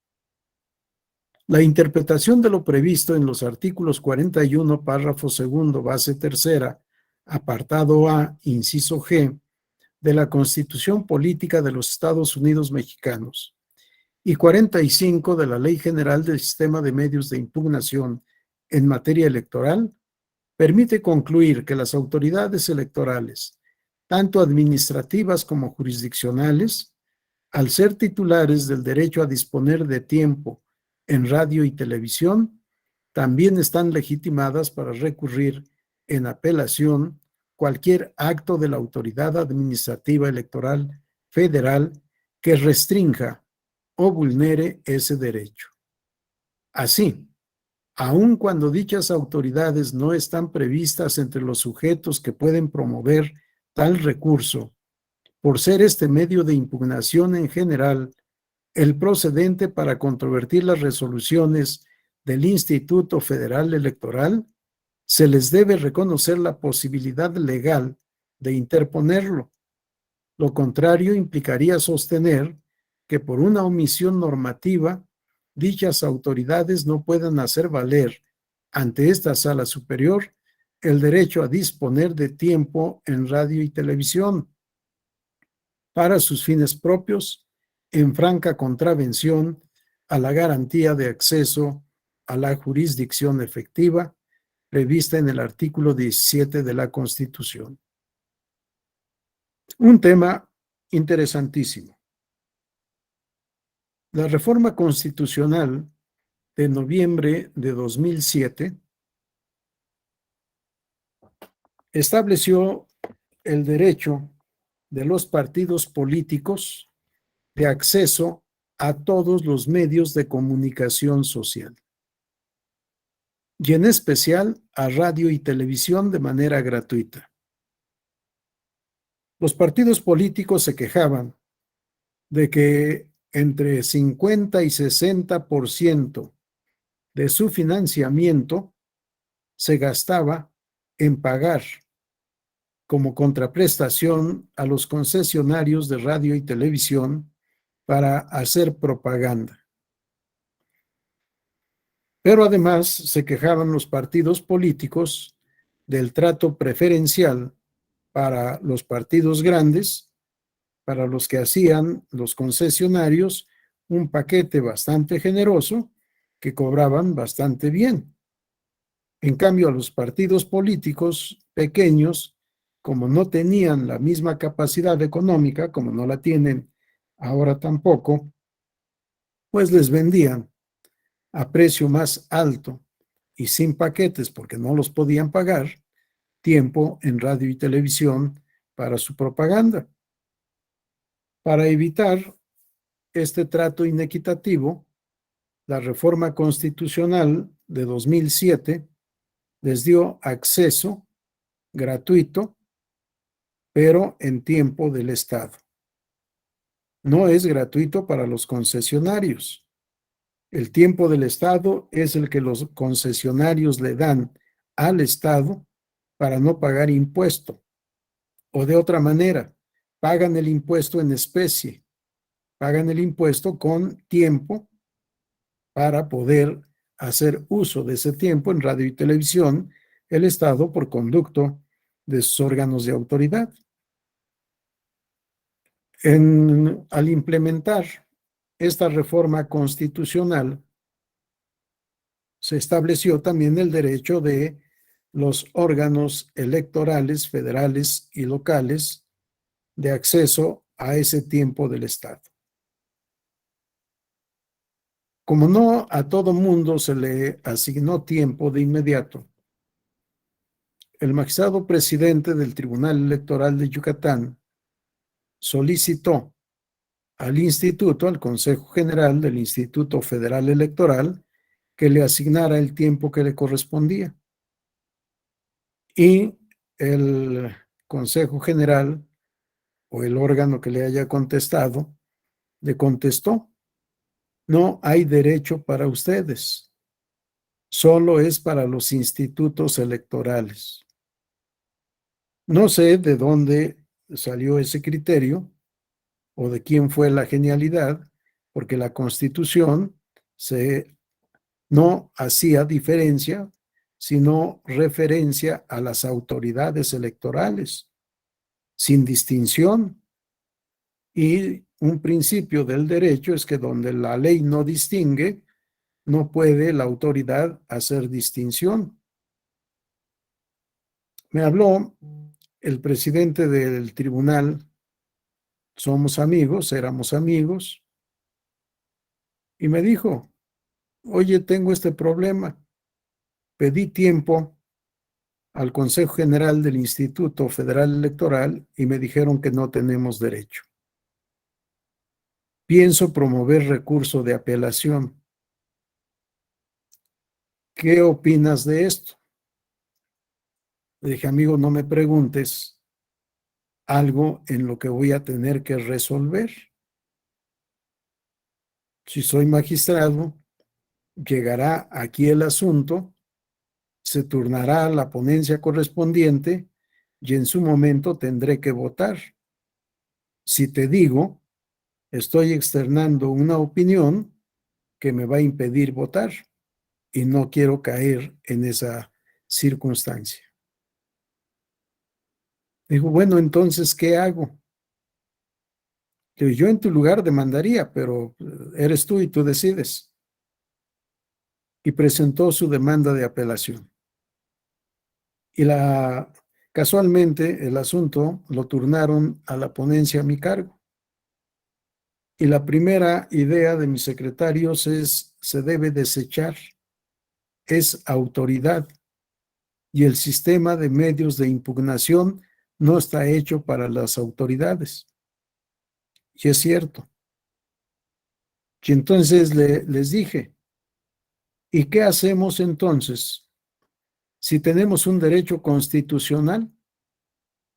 [SPEAKER 2] La interpretación de lo previsto en los artículos 41, párrafo segundo, base tercera, apartado A, inciso G, de la Constitución Política de los Estados Unidos Mexicanos y 45 de la Ley General del Sistema de Medios de Impugnación en materia electoral, permite concluir que las autoridades electorales, tanto administrativas como jurisdiccionales, al ser titulares del derecho a disponer de tiempo en radio y televisión, también están legitimadas para recurrir en apelación cualquier acto de la autoridad administrativa electoral federal que restrinja o vulnere ese derecho. Así, aun cuando dichas autoridades no están previstas entre los sujetos que pueden promover tal recurso, por ser este medio de impugnación en general el procedente para controvertir las resoluciones del Instituto Federal Electoral, se les debe reconocer la posibilidad legal de interponerlo. Lo contrario implicaría sostener que por una omisión normativa, dichas autoridades no puedan hacer valer ante esta sala superior el derecho a disponer de tiempo en radio y televisión para sus fines propios, en franca contravención a la garantía de acceso a la jurisdicción efectiva prevista en el artículo 17 de la Constitución. Un tema interesantísimo. La reforma constitucional de noviembre de 2007 estableció el derecho de los partidos políticos de acceso a todos los medios de comunicación social, y en especial a radio y televisión de manera gratuita. Los partidos políticos se quejaban de que entre 50 y 60% de su financiamiento se gastaba en pagar como contraprestación a los concesionarios de radio y televisión para hacer propaganda. Pero además se quejaban los partidos políticos del trato preferencial para los partidos grandes, para los que hacían los concesionarios un paquete bastante generoso que cobraban bastante bien. En cambio, a los partidos políticos pequeños, como no tenían la misma capacidad económica, como no la tienen ahora tampoco, pues les vendían a precio más alto y sin paquetes porque no los podían pagar, tiempo en radio y televisión para su propaganda. Para evitar este trato inequitativo, la reforma constitucional de 2007 les dio acceso gratuito, pero en tiempo del Estado. No es gratuito para los concesionarios. El tiempo del Estado es el que los concesionarios le dan al Estado para no pagar impuesto. O de otra manera, pagan el impuesto en especie, pagan el impuesto con tiempo para poder hacer uso de ese tiempo en radio y televisión, el Estado por conducto de sus órganos de autoridad. Al implementar esta reforma constitucional, se estableció también el derecho de los órganos electorales federales y locales de acceso a ese tiempo del Estado. Como no a todo mundo se le asignó tiempo de inmediato, el magistrado presidente del Tribunal Electoral de Yucatán solicitó al instituto, al Consejo General del Instituto Federal Electoral, que le asignara el tiempo que le correspondía. Y el Consejo General, o el órgano que le haya contestado, le contestó: no hay derecho para ustedes, solo es para los institutos electorales. No sé de dónde salió ese criterio o de quién fue la genialidad, porque la Constitución no hacía diferencia, sino referencia a las autoridades electorales, sin distinción. Y un principio del derecho es que donde la ley no distingue, no puede la autoridad hacer distinción. Me habló el presidente del tribunal, somos amigos, éramos amigos, y me dijo: oye, tengo este problema. Pedí tiempo al Consejo General del Instituto Federal Electoral y me dijeron que no tenemos derecho. Pienso promover recurso de apelación. ¿Qué opinas de esto? Le dije: amigo, no me preguntes algo en lo que voy a tener que resolver. Si soy magistrado, llegará aquí el asunto, se turnará la ponencia correspondiente y en su momento tendré que votar. Si te digo, estoy externando una opinión que me va a impedir votar y no quiero caer en esa circunstancia. Digo, bueno, entonces, ¿qué hago? Yo en tu lugar demandaría, pero eres tú y tú decides. Y presentó su demanda de apelación. Y casualmente el asunto lo turnaron a la ponencia a mi cargo. Y la primera idea de mis secretarios es, se debe desechar, es autoridad. Y el sistema de medios de impugnación no está hecho para las autoridades. Y es cierto. Y entonces les dije, ¿y qué hacemos entonces si tenemos un derecho constitucional,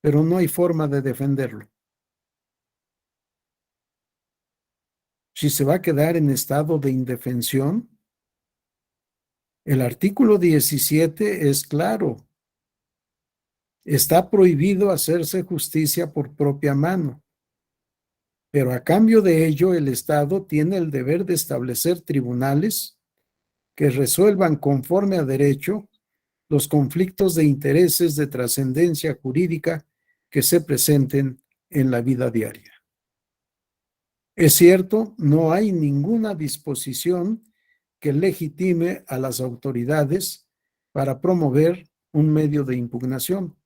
[SPEAKER 2] pero no hay forma de defenderlo? Si se va a quedar en estado de indefensión, el artículo 17 es claro. Está prohibido hacerse justicia por propia mano, pero a cambio de ello el Estado tiene el deber de establecer tribunales que resuelvan conforme a derecho los conflictos de intereses de trascendencia jurídica que se presenten en la vida diaria. Es cierto, no hay ninguna disposición que legitime a las autoridades para promover un medio de impugnación.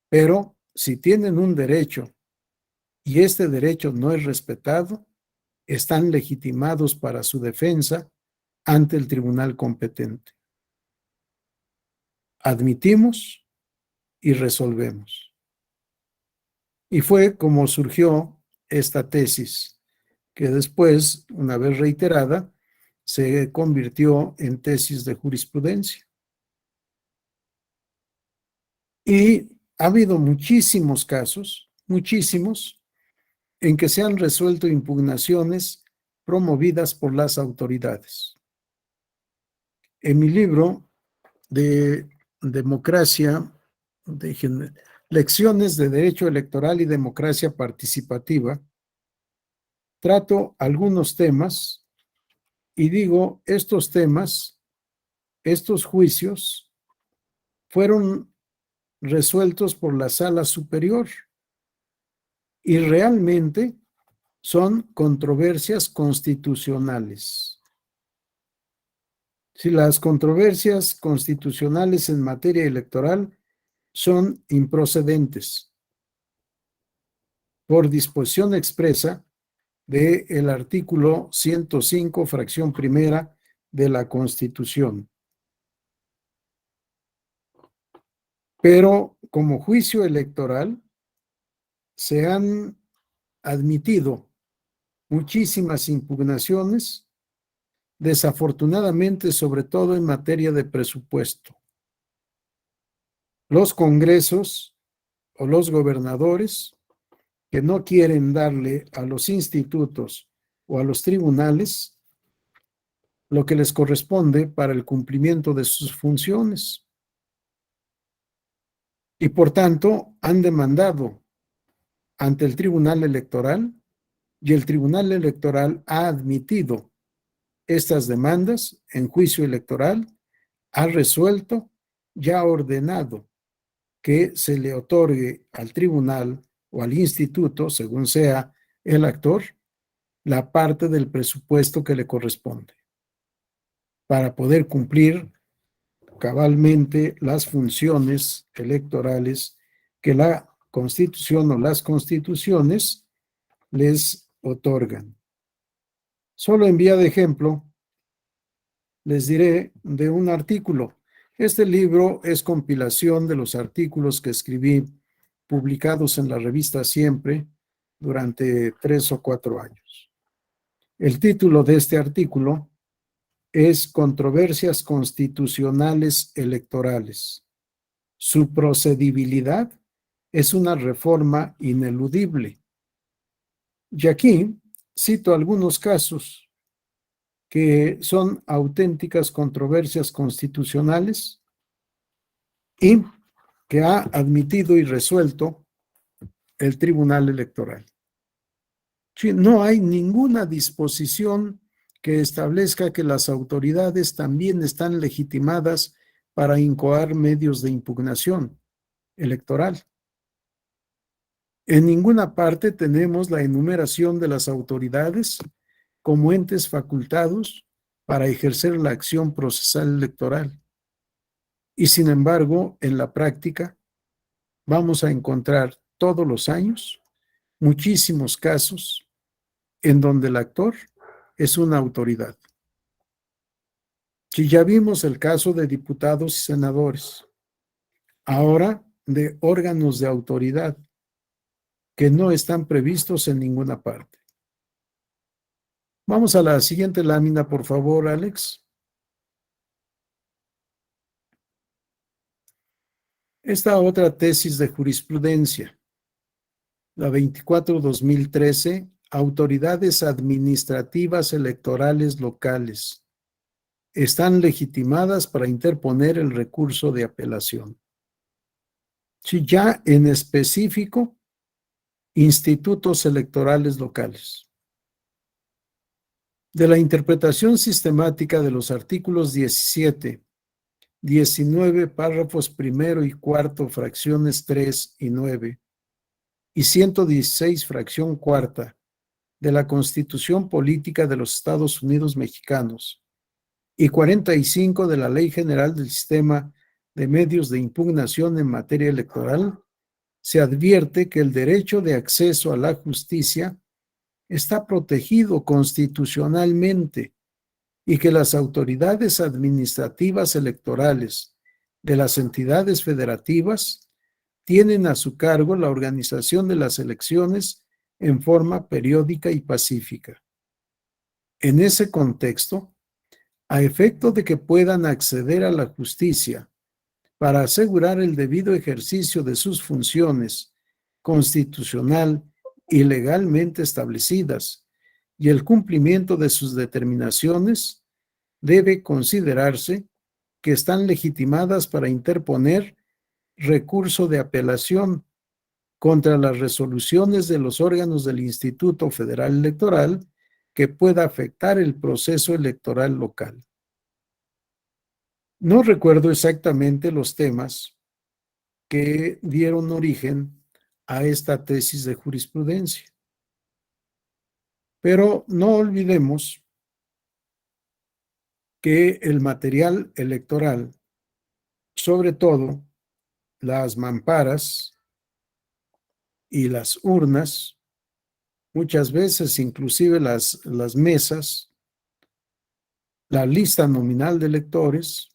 [SPEAKER 2] Pero si tienen un derecho y este derecho no es respetado, están legitimados para su defensa ante el tribunal competente. Admitimos y resolvemos. Y fue como surgió esta tesis, que después, una vez reiterada, se convirtió en tesis de jurisprudencia. Y ha habido muchísimos casos, muchísimos, en que se han resuelto impugnaciones promovidas por las autoridades. En mi libro de democracia, lecciones de derecho electoral y democracia participativa, trato algunos temas y digo, estos temas, estos juicios, fueron resueltos por la sala superior y realmente son controversias constitucionales. Si las controversias constitucionales en materia electoral son improcedentes por disposición expresa del artículo 105, fracción primera de la Constitución. Pero como juicio electoral se han admitido muchísimas impugnaciones, desafortunadamente, sobre todo en materia de presupuesto. Los congresos o los gobernadores que no quieren darle a los institutos o a los tribunales lo que les corresponde para el cumplimiento de sus funciones. Y por tanto han demandado ante el Tribunal Electoral y el Tribunal Electoral ha admitido estas demandas en juicio electoral, ha resuelto y ha ordenado que se le otorgue al tribunal o al instituto, según sea el actor, la parte del presupuesto que le corresponde para poder cumplir cabalmente las funciones electorales que la Constitución o las constituciones les otorgan. Solo en vía de ejemplo, les diré de un artículo. Este libro es compilación de los artículos que escribí publicados en la revista Siempre durante 3 o 4 años. El título de este artículo es Controversias constitucionales electorales, su procedibilidad es una reforma ineludible. Y aquí cito algunos casos que son auténticas controversias constitucionales y que ha admitido y resuelto el Tribunal Electoral. Sí, no hay ninguna disposición que establezca que las autoridades también están legitimadas para incoar medios de impugnación electoral. En ninguna parte tenemos la enumeración de las autoridades como entes facultados para ejercer la acción procesal electoral. Y sin embargo, en la práctica, vamos a encontrar todos los años muchísimos casos en donde el actor es una autoridad. Si ya vimos el caso de diputados y senadores, ahora de órganos de autoridad que no están previstos en ninguna parte. Vamos a la siguiente lámina, por favor, Alex. Esta otra tesis de jurisprudencia, la 24-2013, autoridades administrativas electorales locales están legitimadas para interponer el recurso de apelación. Si ya en específico, institutos electorales locales. De la interpretación sistemática de los artículos 17, 19, párrafos primero y cuarto, fracciones 3 y 9, y 116, fracción cuarta, de la Constitución Política de los Estados Unidos Mexicanos, y 45 de la Ley General del Sistema de Medios de Impugnación en materia electoral, se advierte que el derecho de acceso a la justicia está protegido constitucionalmente y que las autoridades administrativas electorales de las entidades federativas tienen a su cargo la organización de las elecciones en forma periódica y pacífica. En ese contexto, a efecto de que puedan acceder a la justicia para asegurar el debido ejercicio de sus funciones constitucional y legalmente establecidas y el cumplimiento de sus determinaciones, debe considerarse que están legitimadas para interponer recurso de apelación contra las resoluciones de los órganos del Instituto Federal Electoral que pueda afectar el proceso electoral local. No recuerdo exactamente los temas que dieron origen a esta tesis de jurisprudencia, pero no olvidemos que el material electoral, sobre todo las mamparas y las urnas, muchas veces inclusive las mesas, la lista nominal de electores,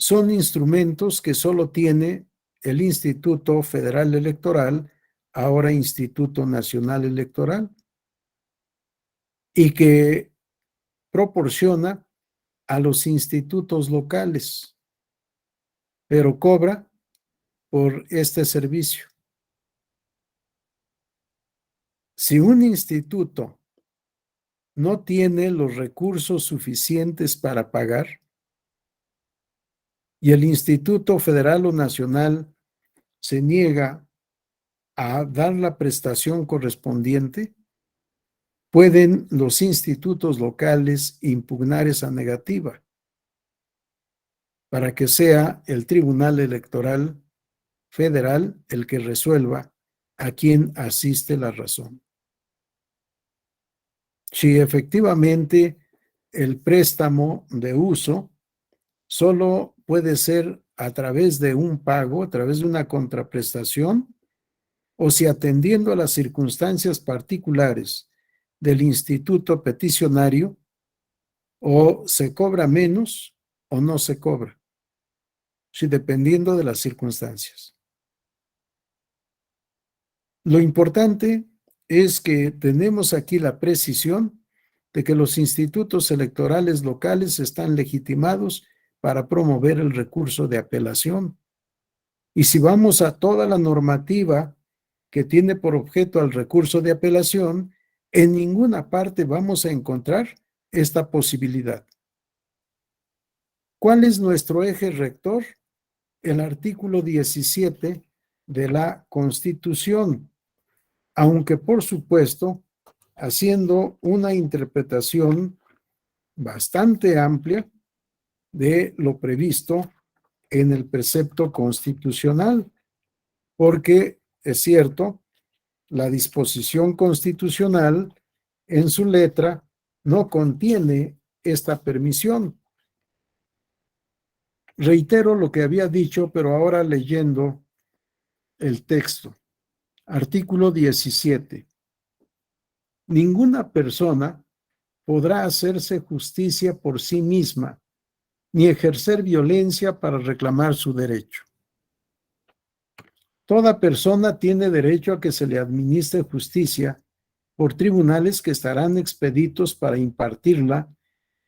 [SPEAKER 2] son instrumentos que solo tiene el Instituto Federal Electoral, ahora Instituto Nacional Electoral, y que proporciona a los institutos locales, pero cobra por este servicio. Si un instituto no tiene los recursos suficientes para pagar, y el Instituto Federal o Nacional se niega a dar la prestación correspondiente, pueden los institutos locales impugnar esa negativa para que sea el Tribunal Electoral Federal el que resuelva a quién asiste la razón. Si efectivamente el préstamo de uso solo puede ser a través de un pago, a través de una contraprestación, o si atendiendo a las circunstancias particulares del instituto peticionario, o se cobra menos o no se cobra, si dependiendo de las circunstancias. Lo importante es que tenemos aquí la precisión de que los institutos electorales locales están legitimados para promover el recurso de apelación. Y si vamos a toda la normativa que tiene por objeto al recurso de apelación, en ninguna parte vamos a encontrar esta posibilidad. ¿Cuál es nuestro eje rector? El artículo 17 de la Constitución, aunque por supuesto, haciendo una interpretación bastante amplia de lo previsto en el precepto constitucional, porque es cierto, la disposición constitucional en su letra no contiene esta permisión. Reitero lo que había dicho, pero ahora leyendo el texto. Artículo 17. Ninguna persona podrá hacerse justicia por sí misma, ni ejercer violencia para reclamar su derecho. Toda persona tiene derecho a que se le administre justicia por tribunales que estarán expeditos para impartirla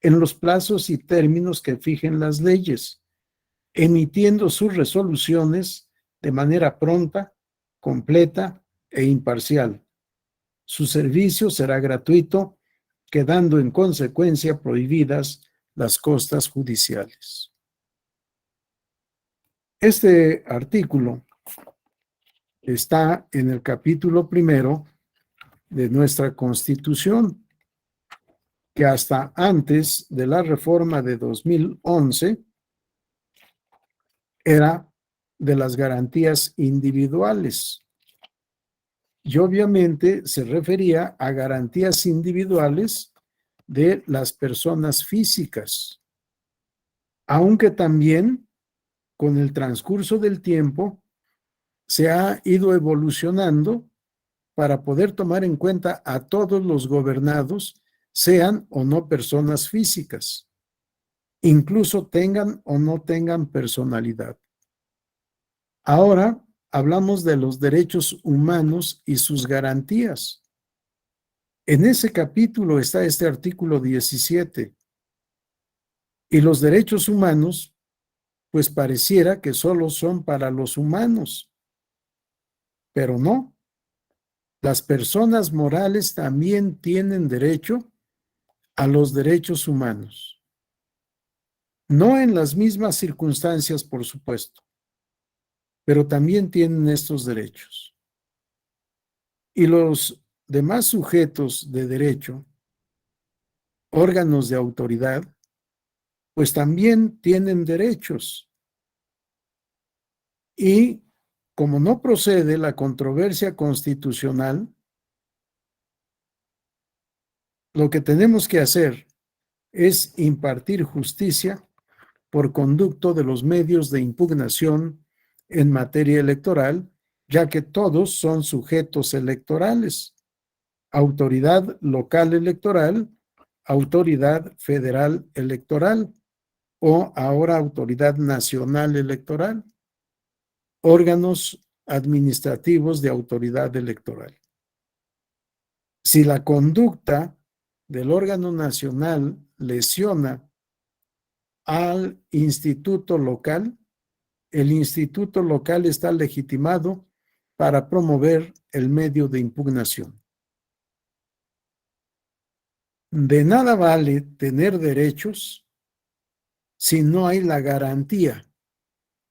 [SPEAKER 2] en los plazos y términos que fijen las leyes, emitiendo sus resoluciones de manera pronta, completa e imparcial. Su servicio será gratuito, quedando en consecuencia prohibidas las costas judiciales. Este artículo está en el capítulo 1 de nuestra Constitución, que hasta antes de la reforma de 2011 era de las garantías individuales. Y obviamente se refería a garantías individuales de las personas físicas, aunque también con el transcurso del tiempo se ha ido evolucionando para poder tomar en cuenta a todos los gobernados, sean o no personas físicas, incluso tengan o no tengan personalidad. Ahora hablamos de los derechos humanos y sus garantías. En ese capítulo está este artículo 17. Y los derechos humanos, pues pareciera que solo son para los humanos, pero no. Las personas morales también tienen derecho a los derechos humanos. No en las mismas circunstancias, por supuesto, pero también tienen estos derechos. Y los demás sujetos de derecho, órganos de autoridad, pues también tienen derechos. Y como no procede la controversia constitucional, lo que tenemos que hacer es impartir justicia por conducto de los medios de impugnación en materia electoral, ya que todos son sujetos electorales: autoridad local electoral, autoridad federal electoral o ahora autoridad nacional electoral, órganos administrativos de autoridad electoral. Si la conducta del órgano nacional lesiona al instituto local, el instituto local está legitimado para promover el medio de impugnación. De nada vale tener derechos si no hay la garantía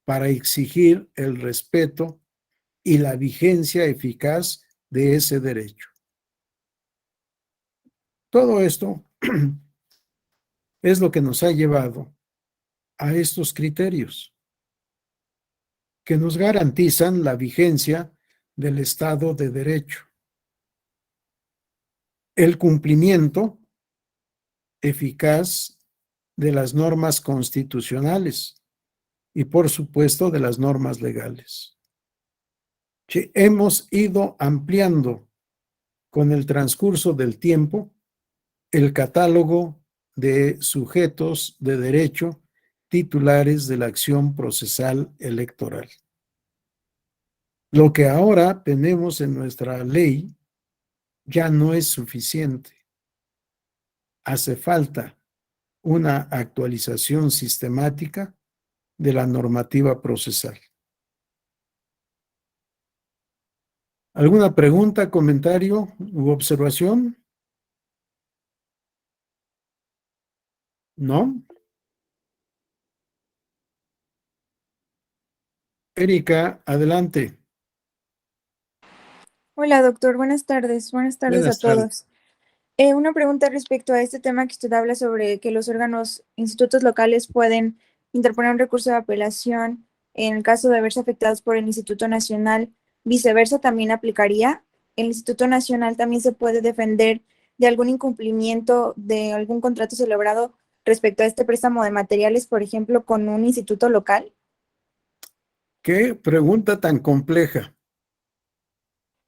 [SPEAKER 2] para exigir el respeto y la vigencia eficaz de ese derecho. Todo esto es lo que nos ha llevado a estos criterios que nos garantizan la vigencia del Estado de Derecho, el cumplimiento eficaz de las normas constitucionales y, por supuesto, de las normas legales. Que hemos ido ampliando con el transcurso del tiempo el catálogo de sujetos de derecho titulares de la acción procesal electoral. Lo que ahora tenemos en nuestra ley ya no es suficiente. Hace falta una actualización sistemática de la normativa procesal. ¿Alguna pregunta, comentario u observación? ¿No? Erika, adelante.
[SPEAKER 4] Hola, doctor. Buenas tardes. Buenas tardes a
[SPEAKER 2] Buenas tardes.
[SPEAKER 4] todos. Una pregunta respecto a este tema que usted habla sobre que los órganos, institutos locales pueden interponer un recurso de apelación en el caso de verse afectados por el Instituto Nacional. Viceversa, también aplicaría. El Instituto Nacional también se puede defender de algún incumplimiento de algún contrato celebrado respecto a este préstamo de materiales, por ejemplo, con un instituto local.
[SPEAKER 2] Qué pregunta tan compleja.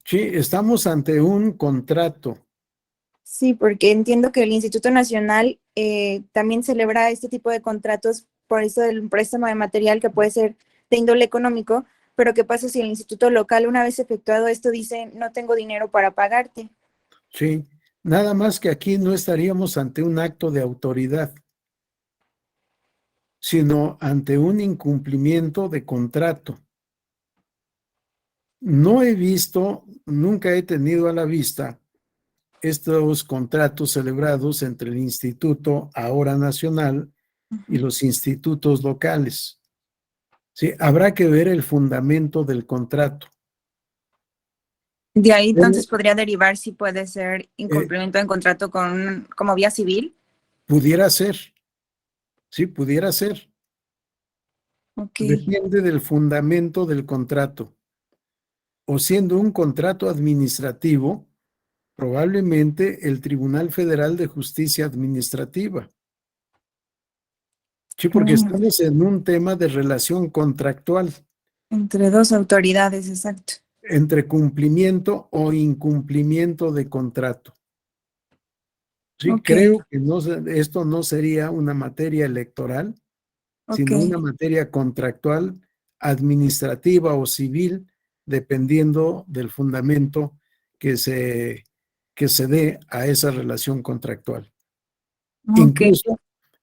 [SPEAKER 2] Sí, estamos ante un contrato.
[SPEAKER 4] Sí, porque entiendo que el Instituto Nacional también celebra este tipo de contratos por eso del préstamo de material que puede ser de índole económico, pero ¿qué pasa si el instituto local, una vez efectuado esto, dice no tengo dinero para pagarte?
[SPEAKER 2] Sí, nada más que aquí no estaríamos ante un acto de autoridad, sino ante un incumplimiento de contrato. No he visto, nunca he tenido a la vista estos contratos celebrados entre el Instituto ahora nacional y los institutos locales. Sí, habrá que ver el fundamento del contrato.
[SPEAKER 4] De ahí
[SPEAKER 2] Pero,
[SPEAKER 4] entonces podría derivar si puede ser incumplimiento en contrato con, como vía civil.
[SPEAKER 2] pudiera ser, sí, pudiera ser.
[SPEAKER 4] Ok,
[SPEAKER 2] Depende del fundamento del contrato. O siendo un contrato administrativo, probablemente el Tribunal Federal de Justicia Administrativa. Sí, porque
[SPEAKER 4] mm,
[SPEAKER 2] estamos en un tema de relación contractual
[SPEAKER 4] entre dos autoridades, exacto.
[SPEAKER 2] entre cumplimiento o incumplimiento de contrato. Sí,
[SPEAKER 4] Ok,
[SPEAKER 2] creo que no, esto no sería una materia electoral,
[SPEAKER 4] ok,
[SPEAKER 2] sino una materia contractual, administrativa o civil, dependiendo del fundamento que se, que se dé a esa relación contractual.
[SPEAKER 4] ok.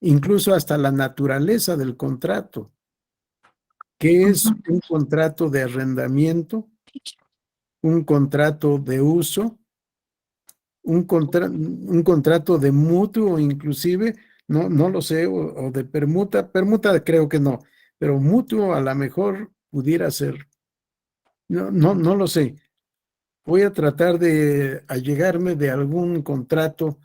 [SPEAKER 2] Incluso hasta la naturaleza del contrato. ¿Qué es
[SPEAKER 4] Ujú.
[SPEAKER 2] un contrato de arrendamiento? ¿Un contrato de uso? Un contrato de mutuo inclusive? No lo sé, o de permuta creo que no, pero mutuo a lo mejor pudiera ser. No lo sé. Voy a tratar de allegarme de algún contrato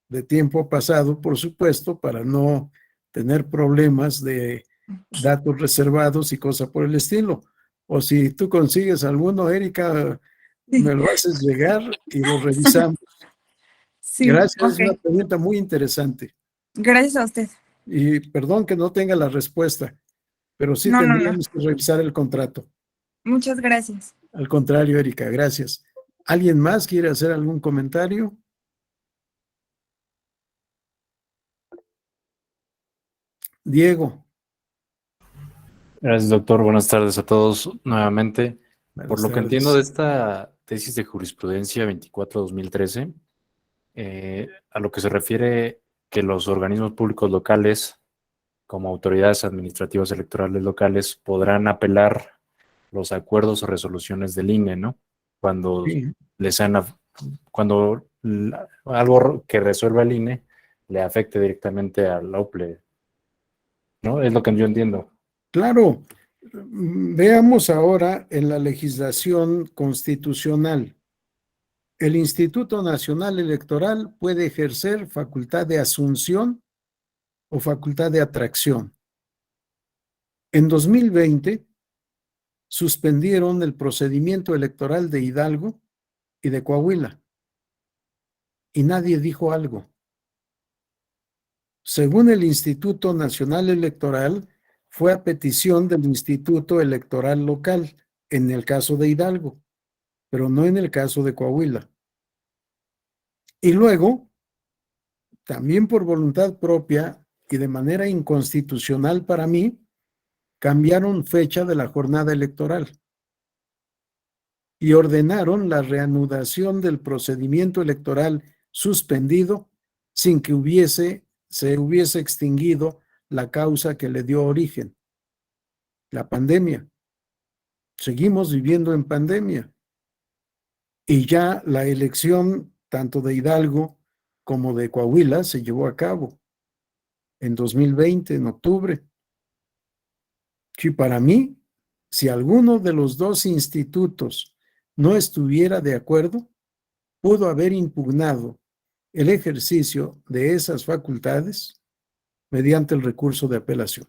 [SPEAKER 2] de tiempo pasado, por supuesto, para no tener problemas de datos reservados y cosas por el estilo. O si tú consigues alguno, Erika,
[SPEAKER 4] Sí,
[SPEAKER 2] me lo haces llegar y lo revisamos.
[SPEAKER 4] sí,
[SPEAKER 2] Gracias, es
[SPEAKER 4] ok.
[SPEAKER 2] una pregunta muy interesante.
[SPEAKER 4] Gracias a usted.
[SPEAKER 2] Y perdón que no tenga la respuesta, pero sí
[SPEAKER 4] No, no, no.
[SPEAKER 2] tendríamos que revisar el contrato.
[SPEAKER 4] Muchas gracias.
[SPEAKER 2] Al contrario, Erika, gracias. ¿Alguien más quiere hacer algún comentario? Diego,
[SPEAKER 1] Gracias, doctor. Buenas tardes a todos nuevamente. Por
[SPEAKER 2] buenas
[SPEAKER 1] lo que entiendo de
[SPEAKER 2] tardes.
[SPEAKER 1] esta tesis de jurisprudencia 24-2013, a lo que se refiere que los organismos públicos locales, como autoridades administrativas electorales locales, podrán apelar los acuerdos o resoluciones del INE, ¿no? Cuando
[SPEAKER 2] Sí,
[SPEAKER 1] les sean, algo que resuelva el INE le afecte directamente a la OPLE, ¿no? Es lo que yo entiendo.
[SPEAKER 2] claro. Veamos ahora en la legislación constitucional. El Instituto Nacional Electoral puede ejercer facultad de asunción o facultad de atracción. En 2020 suspendieron el procedimiento electoral de Hidalgo y de Coahuila y nadie dijo algo. Según el Instituto Nacional Electoral, fue a petición del Instituto Electoral Local en el caso de Hidalgo, pero no en el caso de Coahuila. Y luego, también por voluntad propia y de manera inconstitucional para mí, cambiaron fecha de la jornada electoral y ordenaron la reanudación del procedimiento electoral suspendido sin que se hubiese extinguido la causa que le dio origen, la pandemia. Seguimos viviendo en pandemia. y ya la elección tanto de Hidalgo como de Coahuila se llevó a cabo en 2020, en octubre. Y para mí, si alguno de los dos institutos no estuviera de acuerdo, pudo haber impugnado el ejercicio de esas facultades mediante el recurso de apelación.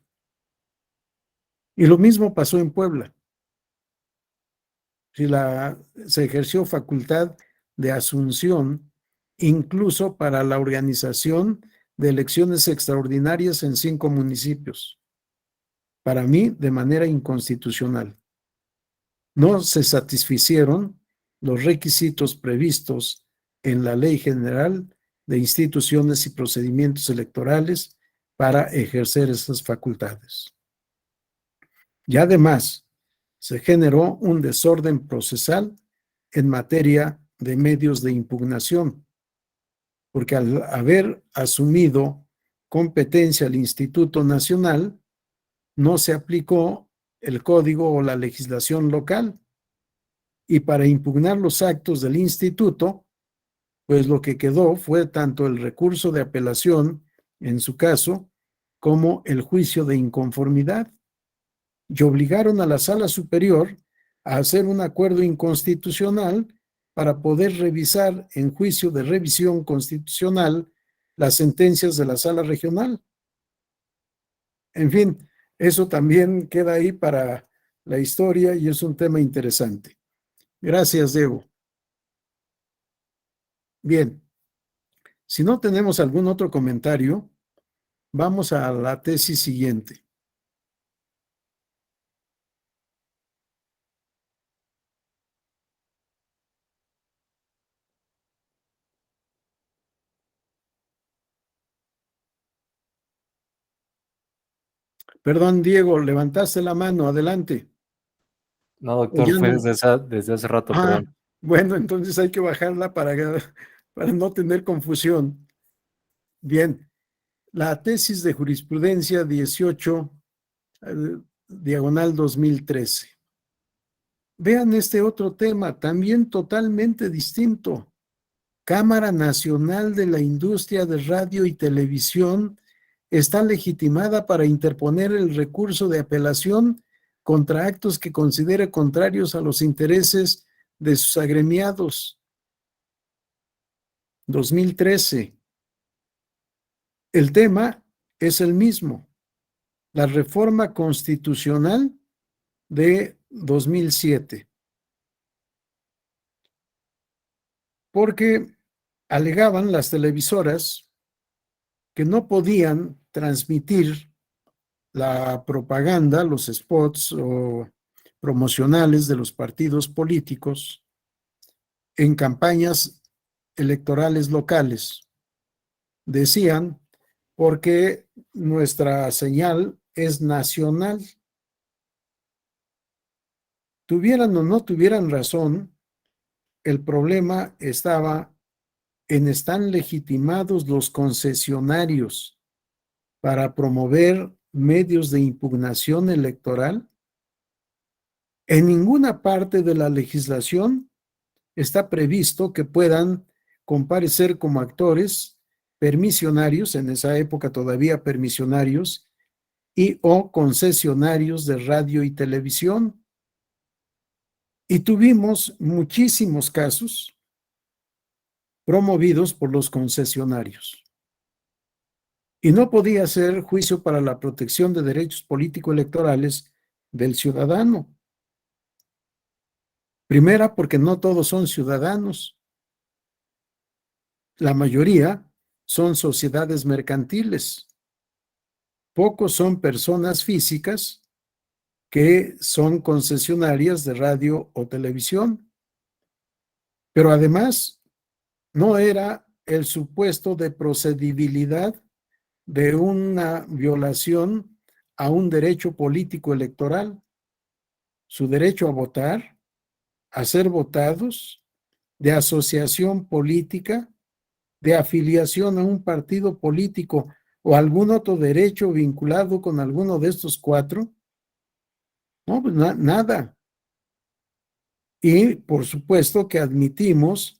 [SPEAKER 2] Y lo mismo pasó en Puebla. Si se ejerció facultad de asunción, incluso para la organización de elecciones extraordinarias en 5 municipios. Para mí, de manera inconstitucional. No se satisficieron los requisitos previstos en la Ley General de Instituciones y Procedimientos Electorales para ejercer esas facultades. Y además, se generó un desorden procesal en materia de medios de impugnación, porque al haber asumido competencia al Instituto Nacional, no se aplicó el código o la legislación local, y para impugnar los actos del instituto, pues lo que quedó fue tanto el recurso de apelación, en su caso, como el juicio de inconformidad, y obligaron a la Sala Superior a hacer un acuerdo inconstitucional para poder revisar en juicio de revisión constitucional las sentencias de la Sala Regional. En fin, eso también queda ahí para la historia y es un tema interesante. Gracias, Diego. Bien, si no tenemos algún otro comentario, vamos a la tesis siguiente. Perdón, Diego, levantaste la mano, adelante.
[SPEAKER 1] No, doctor,
[SPEAKER 2] Ya
[SPEAKER 1] fue
[SPEAKER 2] no.
[SPEAKER 1] desde hace rato,
[SPEAKER 2] Ah,
[SPEAKER 1] perdón.
[SPEAKER 2] bueno, entonces hay que bajarla para no tener confusión. Bien, la tesis de jurisprudencia 18, diagonal 2013. Vean este otro tema, también totalmente distinto. Cámara Nacional de la Industria de Radio y Televisión está legitimada para interponer el recurso de apelación contra actos que considere contrarios a los intereses de sus agremiados. 2013. El tema es el mismo, la reforma constitucional de 2007. Porque alegaban las televisoras que no podían transmitir la propaganda, los spots o promocionales de los partidos políticos en campañas electorales locales. Decían, porque nuestra señal es nacional. Tuvieran o no tuvieran razón, el problema estaba en están legitimados los concesionarios para promover medios de impugnación electoral. En ninguna parte de la legislación está previsto que puedan comparecer como actores permisionarios, en esa época todavía permisionarios, y o concesionarios de radio y televisión. Y tuvimos muchísimos casos promovidos por los concesionarios. Y no podía ser juicio para la protección de derechos político-electorales del ciudadano. Primera, porque no todos son ciudadanos. La mayoría son sociedades mercantiles. Pocos son personas físicas que son concesionarias de radio o televisión. Pero además, no era el supuesto de procedibilidad de una violación a un derecho político electoral, su derecho a votar, a ser votados, de asociación política, de afiliación a un partido político o algún otro derecho vinculado con alguno de estos 4. No, pues nada. Y por supuesto que admitimos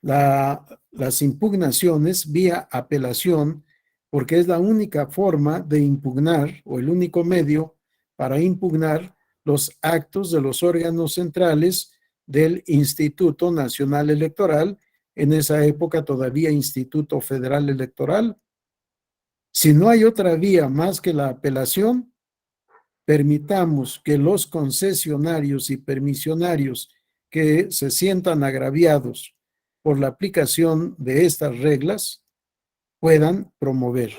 [SPEAKER 2] las impugnaciones vía apelación, porque es la única forma de impugnar o el único medio para impugnar los actos de los órganos centrales del Instituto Nacional Electoral, en esa época todavía Instituto Federal Electoral. Si no hay otra vía más que la apelación, permitamos que los concesionarios y permisionarios que se sientan agraviados por la aplicación de estas reglas puedan promover.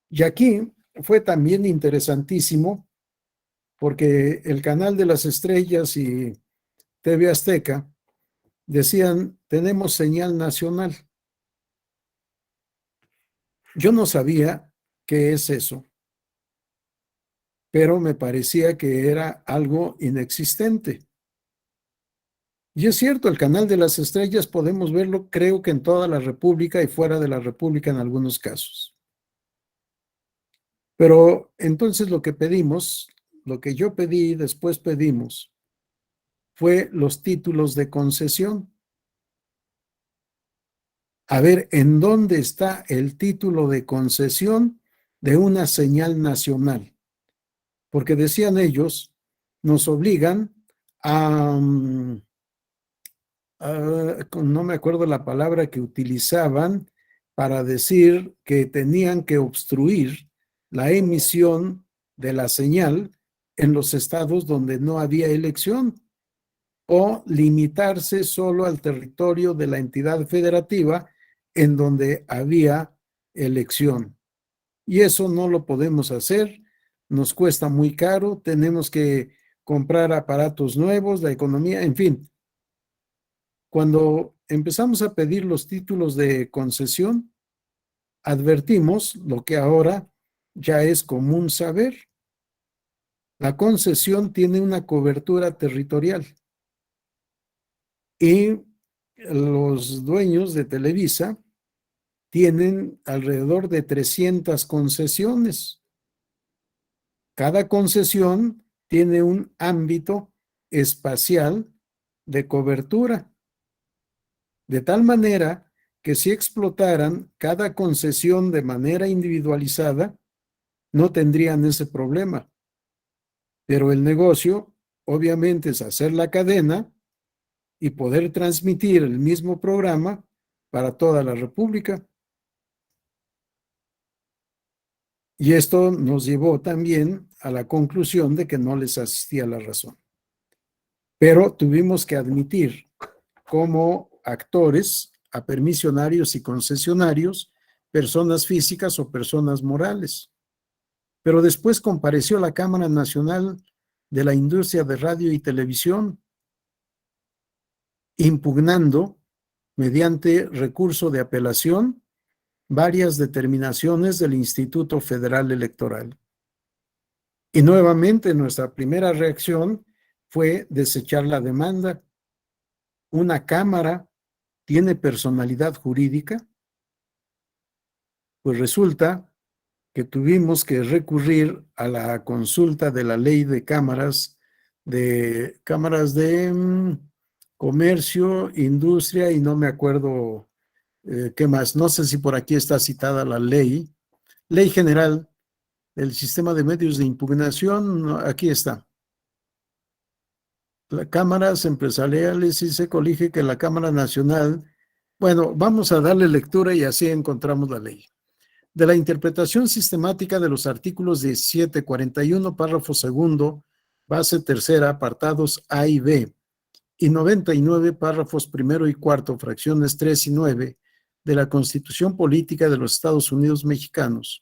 [SPEAKER 2] Y aquí fue también interesantísimo porque el Canal de las Estrellas y TV Azteca decían, tenemos señal nacional. Yo no sabía qué es eso, pero me parecía que era algo inexistente. Y es cierto, el Canal de las Estrellas podemos verlo, creo que en toda la República y fuera de la República en algunos casos. Pero entonces lo que pedimos, lo que yo pedí y después pedimos, fue los títulos de concesión. A ver, ¿en dónde está el título de concesión de una señal nacional? Porque decían ellos, nos obligan a... no me acuerdo la palabra que utilizaban para decir que tenían que obstruir la emisión de la señal en los estados donde no había elección o limitarse solo al territorio de la entidad federativa en donde había elección. Y eso no lo podemos hacer, nos cuesta muy caro, tenemos que comprar aparatos nuevos, la economía, en fin. Cuando empezamos a pedir los títulos de concesión, advertimos lo que ahora ya es común saber. La concesión tiene una cobertura territorial y los dueños de Televisa tienen alrededor de 300 concesiones. Cada concesión tiene un ámbito espacial de cobertura. De tal manera que si explotaran cada concesión de manera individualizada, no tendrían ese problema. Pero el negocio, obviamente, es hacer la cadena y poder transmitir el mismo programa para toda la República. Y esto nos llevó también a la conclusión de que no les asistía la razón. Pero tuvimos que admitir como actores a permisionarios y concesionarios, personas físicas o personas morales. Pero después compareció la Cámara Nacional de la Industria de Radio y Televisión, impugnando, mediante recurso de apelación, varias determinaciones del Instituto Federal Electoral. Y nuevamente nuestra primera reacción fue desechar la demanda. Una cámara tiene personalidad jurídica. Pues resulta que tuvimos que recurrir a la consulta de la ley de cámaras de comercio, industria y no me acuerdo qué más. No sé si por aquí está citada la ley general del sistema de medios de impugnación. Aquí está. Las cámaras empresariales y se colige que la Cámara Nacional, bueno, vamos a darle lectura y así encontramos la ley. De la interpretación sistemática de los artículos 17, 41, párrafo segundo, base tercera, apartados A y B, y 99, párrafos primero y cuarto, fracciones 3 y 9, de la Constitución Política de los Estados Unidos Mexicanos,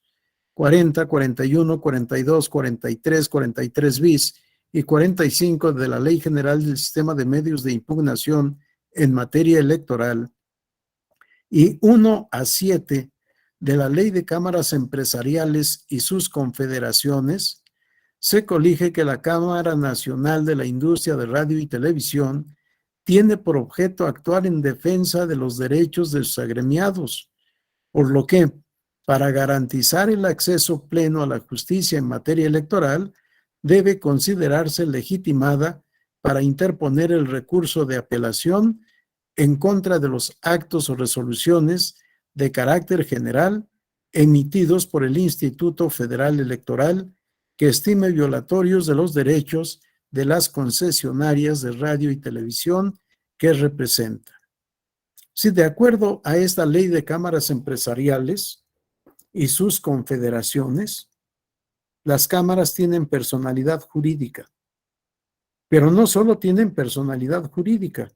[SPEAKER 2] 40, 41, 42, 43, 43 bis y 45 de la Ley General del Sistema de Medios de Impugnación en materia electoral, y 1 a 7 de la Ley de Cámaras Empresariales y sus confederaciones, se colige que la Cámara Nacional de la Industria de Radio y Televisión tiene por objeto actuar en defensa de los derechos de sus agremiados, por lo que, para garantizar el acceso pleno a la justicia en materia electoral, debe considerarse legitimada para interponer el recurso de apelación en contra de los actos o resoluciones de carácter general emitidos por el Instituto Federal Electoral que estime violatorios de los derechos de las concesionarias de radio y televisión que representa. Si de acuerdo a esta ley de cámaras empresariales y sus confederaciones, las cámaras tienen personalidad jurídica, pero no solo tienen personalidad jurídica,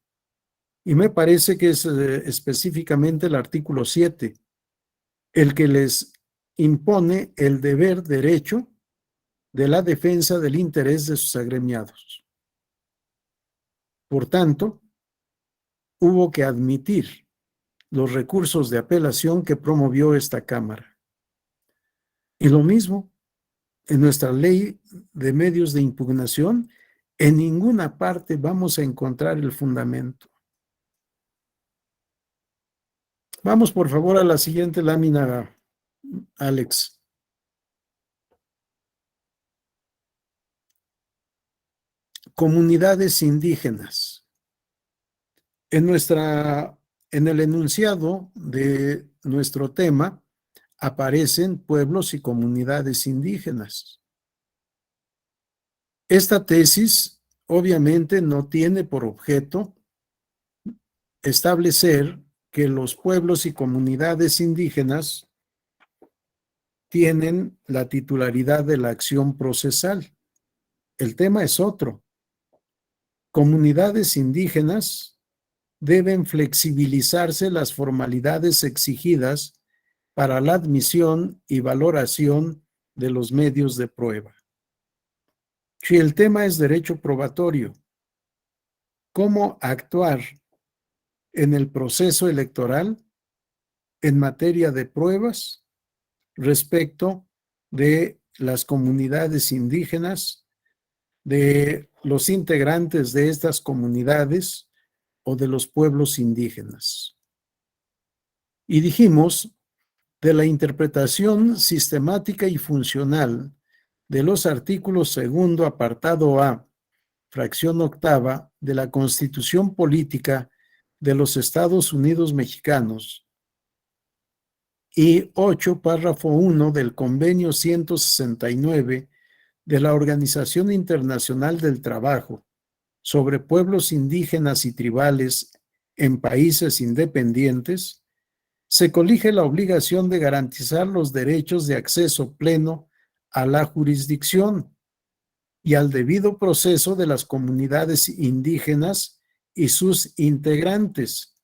[SPEAKER 2] y me parece que es específicamente el artículo 7, el que les impone el deber derecho de la defensa del interés de sus agremiados. Por tanto, hubo que admitir los recursos de apelación que promovió esta Cámara. Y lo mismo, en nuestra ley de medios de impugnación, en ninguna parte vamos a encontrar el fundamento. Vamos, por favor, a la siguiente lámina, Alex. Comunidades indígenas. En el enunciado de nuestro tema aparecen pueblos y comunidades indígenas. Esta tesis obviamente no tiene por objeto establecer que los pueblos y comunidades indígenas tienen la titularidad de la acción procesal. El tema es otro. Comunidades indígenas deben flexibilizarse las formalidades exigidas para la admisión y valoración de los medios de prueba. Si el tema es derecho probatorio, ¿cómo actuar en el proceso electoral en materia de pruebas respecto de las comunidades indígenas, de los integrantes de estas comunidades o de los pueblos indígenas? Y dijimos de la interpretación sistemática y funcional de los artículos 2, apartado A, fracción 8 de la Constitución Política de los Estados Unidos Mexicanos y 8, párrafo 1 del Convenio 169 de la Organización Internacional del Trabajo sobre pueblos indígenas y tribales en países independientes, se colige la obligación de garantizar los derechos de acceso pleno a la jurisdicción y al debido proceso de las comunidades indígenas y sus integrantes,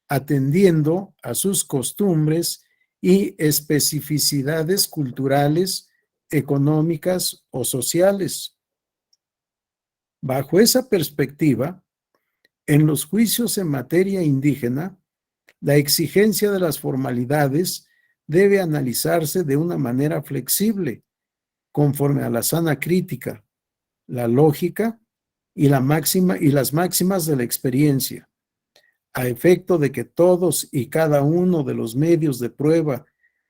[SPEAKER 2] atendiendo a sus costumbres y especificidades culturales, económicas o sociales. Bajo esa perspectiva, en los juicios en materia indígena, la exigencia de las formalidades debe analizarse de una manera flexible, conforme a la sana crítica, la lógica y las máximas de la experiencia, a efecto de que todos y cada uno de los medios de prueba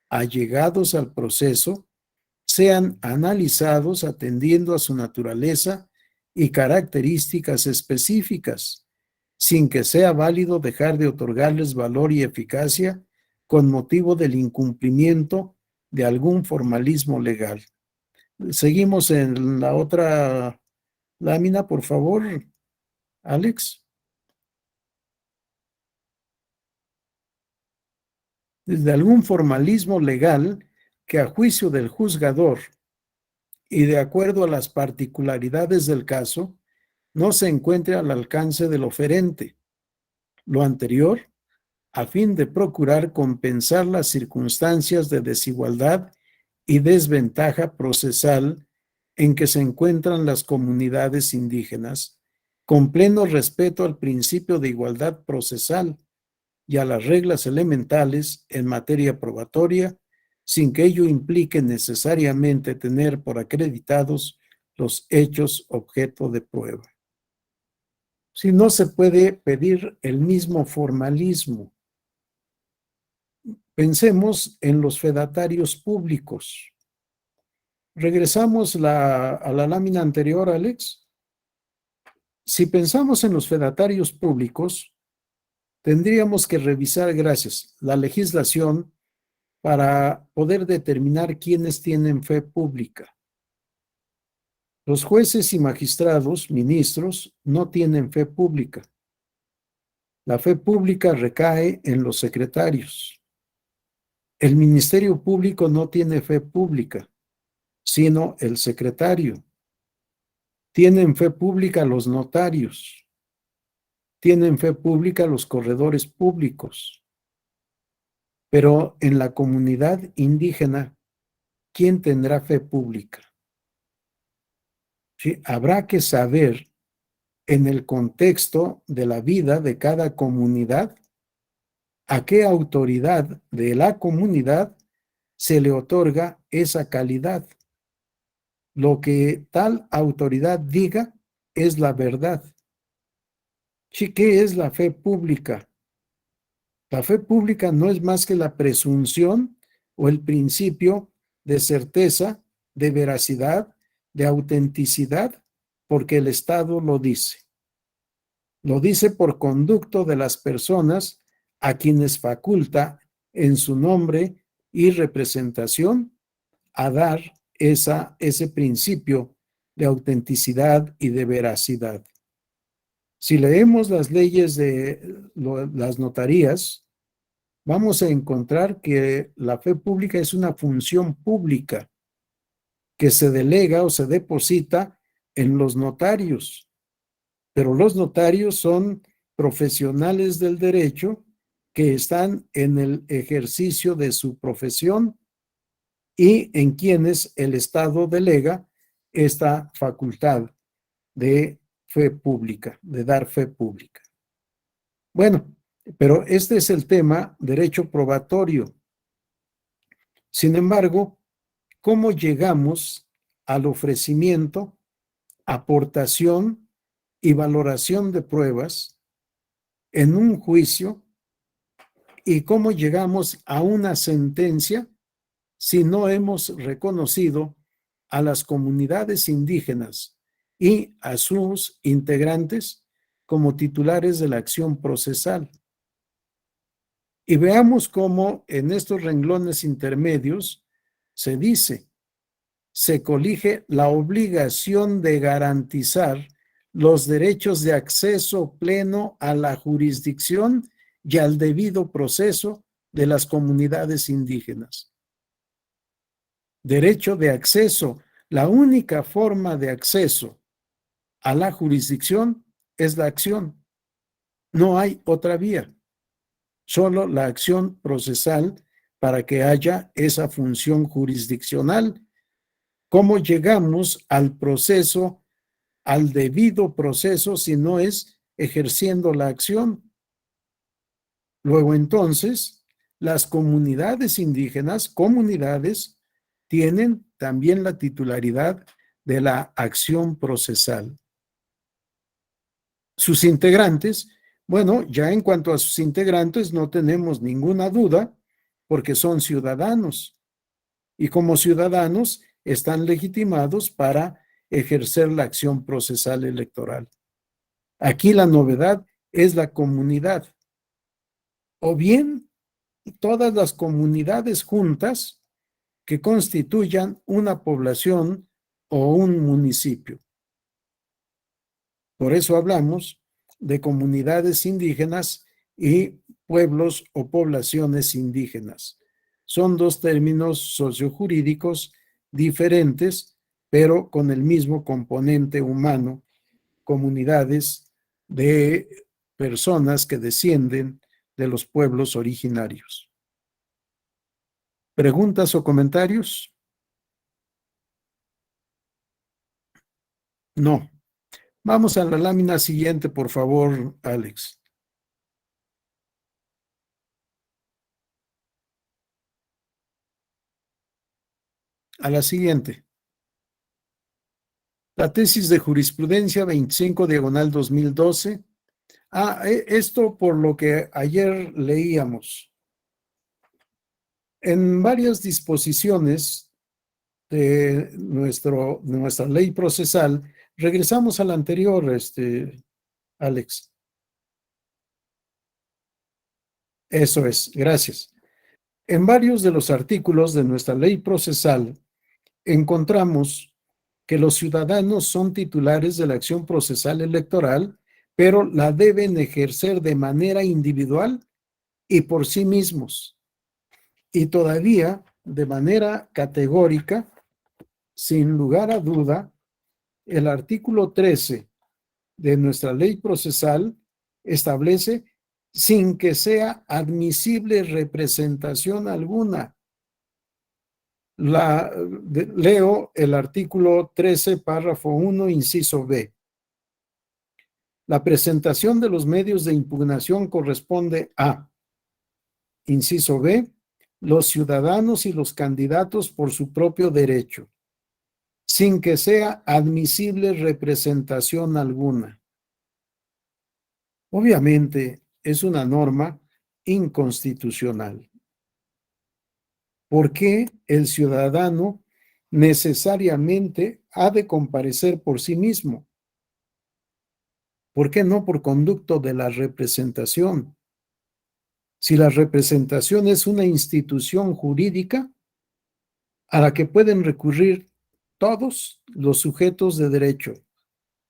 [SPEAKER 2] allegados al proceso sean analizados atendiendo a su naturaleza y características específicas, sin que sea válido dejar de otorgarles valor y eficacia con motivo del incumplimiento de algún formalismo legal. Seguimos en la otra lámina, por favor, Alex. Desde algún formalismo legal que a juicio del juzgador y de acuerdo a las particularidades del caso, no se encuentre al alcance del oferente. Lo anterior, a fin de procurar compensar las circunstancias de desigualdad y desventaja procesal en que se encuentran las comunidades indígenas, con pleno respeto al principio de igualdad procesal y a las reglas elementales en materia probatoria, sin que ello implique necesariamente tener por acreditados los hechos objeto de prueba. Si no se puede pedir el mismo formalismo. Pensemos en los fedatarios públicos. Regresamos a la lámina anterior, Alex. Si pensamos en los fedatarios públicos, tendríamos que revisar, gracias, la legislación para poder determinar quiénes tienen fe pública. Los jueces y magistrados, ministros, no tienen fe pública. La fe pública recae en los secretarios. El Ministerio Público no tiene fe pública, sino el secretario. Tienen fe pública los notarios. Tienen fe pública los corredores públicos. Pero en la comunidad indígena, ¿quién tendrá fe pública? Sí, habrá que saber en el contexto de la vida de cada comunidad a qué autoridad de la comunidad se le otorga esa calidad. Lo que tal autoridad diga es la verdad. Sí, ¿qué es la fe pública? La fe pública no es más que la presunción o el principio de certeza, de veracidad, de autenticidad, porque el Estado lo dice. Lo dice por conducto de las personas a quienes faculta en su nombre y representación a dar ese principio de autenticidad y de veracidad. Si leemos las leyes de las notarías, vamos a encontrar que la fe pública es una función pública que se delega o se deposita en los notarios. Pero los notarios son profesionales del derecho que están en el ejercicio de su profesión y en quienes el Estado delega esta facultad de fe pública, de dar fe pública. Bueno, pero este es el tema derecho probatorio. Sin embargo, ¿cómo llegamos al ofrecimiento, aportación y valoración de pruebas en un juicio y cómo llegamos a una sentencia si no hemos reconocido a las comunidades indígenas y a sus integrantes como titulares de la acción procesal? Y veamos cómo en estos renglones intermedios se dice, se colige la obligación de garantizar los derechos de acceso pleno a la jurisdicción y al debido proceso de las comunidades indígenas. Derecho de acceso. La única forma de acceso a la jurisdicción es la acción. No hay otra vía. Solo la acción procesal para que haya esa función jurisdiccional. ¿Cómo llegamos al proceso, al debido proceso, si no es ejerciendo la acción? Luego entonces, las comunidades indígenas, tienen también la titularidad de la acción procesal. Sus integrantes, bueno, ya en cuanto a sus integrantes no tenemos ninguna duda porque son ciudadanos y como ciudadanos están legitimados para ejercer la acción procesal electoral. Aquí la novedad es la comunidad, o bien todas las comunidades juntas que constituyan una población o un municipio. Por eso hablamos de comunidades indígenas y pueblos o poblaciones indígenas. Son dos términos sociojurídicos diferentes, pero con el mismo componente humano, comunidades de personas que descienden de los pueblos originarios. ¿Preguntas o comentarios? No. Vamos a la lámina siguiente, por favor, Alex. A la siguiente. La tesis de jurisprudencia 25/2012. Esto por lo que ayer leíamos. En varias disposiciones de nuestra ley procesal Regresamos al anterior, Alex. Eso es, gracias. En varios de los artículos de nuestra ley procesal encontramos que los ciudadanos son titulares de la acción procesal electoral, pero la deben ejercer de manera individual y por sí mismos. Y todavía, de manera categórica, sin lugar a duda, el artículo 13 de nuestra ley procesal establece sin que sea admisible representación alguna. Leo el artículo 13, párrafo 1, inciso B. La presentación de los medios de impugnación corresponde a, inciso B, los ciudadanos y los candidatos por su propio derecho, sin que sea admisible representación alguna. Obviamente, es una norma inconstitucional. ¿Por qué el ciudadano necesariamente ha de comparecer por sí mismo? ¿Por qué no por conducto de la representación? Si la representación es una institución jurídica a la que pueden recurrir todos los sujetos de derecho,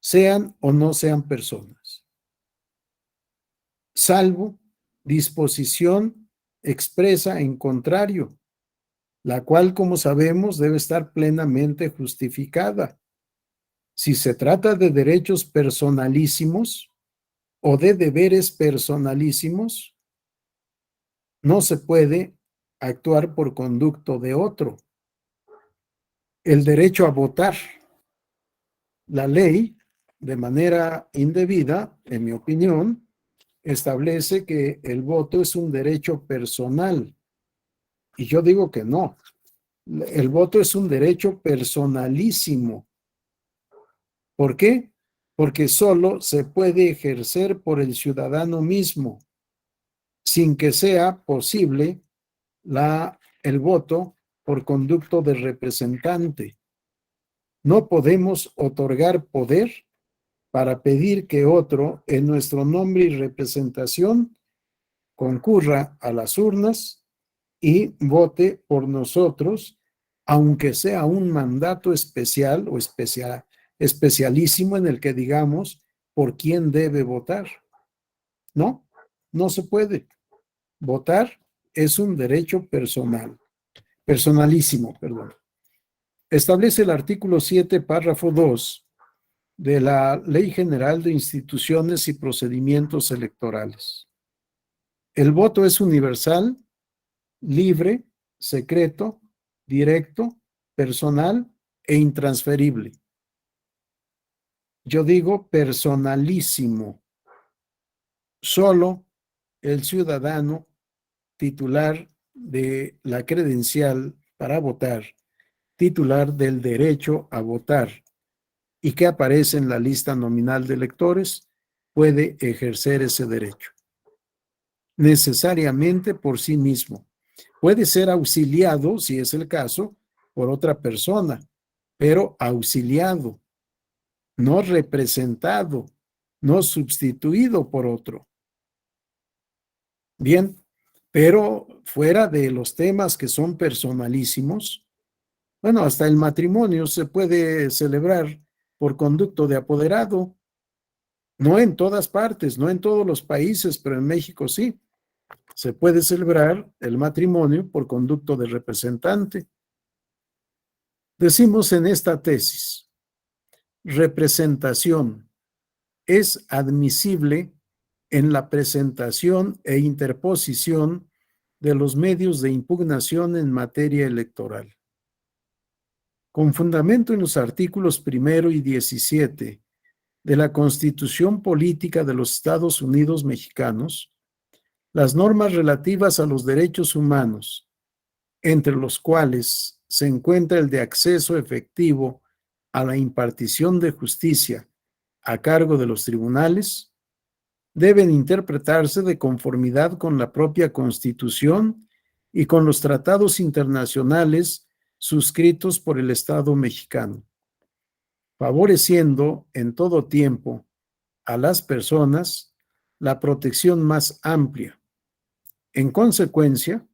[SPEAKER 2] sean o no sean personas, salvo disposición expresa en contrario, la cual, como sabemos, debe estar plenamente justificada. Si se trata de derechos personalísimos o de deberes personalísimos, no se puede actuar por conducto de otro. El derecho a votar. La ley, de manera indebida, en mi opinión, establece que el voto es un derecho personal. Y yo digo que no. El voto es un derecho personalísimo. ¿Por qué? Porque solo se puede ejercer por el ciudadano mismo, sin que sea posible el voto por conducto de representante. No podemos otorgar poder para pedir que otro, en nuestro nombre y representación, concurra a las urnas y vote por nosotros, aunque sea un mandato especial o especialísimo en el que digamos por quién debe votar. No, no se puede. Votar es un derecho personalísimo, perdón. Establece el artículo 7, párrafo 2 de la Ley General de Instituciones y Procedimientos Electorales. El voto es universal, libre, secreto, directo, personal e intransferible. Yo digo personalísimo. Solo el ciudadano titular de la credencial para votar, titular del derecho a votar y que aparece en la lista nominal de electores, puede ejercer ese derecho. Necesariamente por sí mismo. Puede ser auxiliado, si es el caso, por otra persona, pero auxiliado, no representado, no sustituido por otro. Bien, pero fuera de los temas que son personalísimos, bueno, hasta el matrimonio se puede celebrar por conducto de apoderado. No en todas partes, no en todos los países, pero en México sí. Se puede celebrar el matrimonio por conducto de representante. Decimos en esta tesis, representación es admisible en la presentación e interposición de los medios de impugnación en materia electoral. Con fundamento en los artículos 1 y 17 de la Constitución Política de los Estados Unidos Mexicanos, las normas relativas a los derechos humanos, entre los cuales se encuentra el de acceso efectivo a la impartición de justicia a cargo de los tribunales, deben interpretarse de conformidad con la propia Constitución y con los tratados internacionales suscritos por el Estado mexicano. favoreciendo en todo tiempo a las personas la protección más amplia. En consecuencia,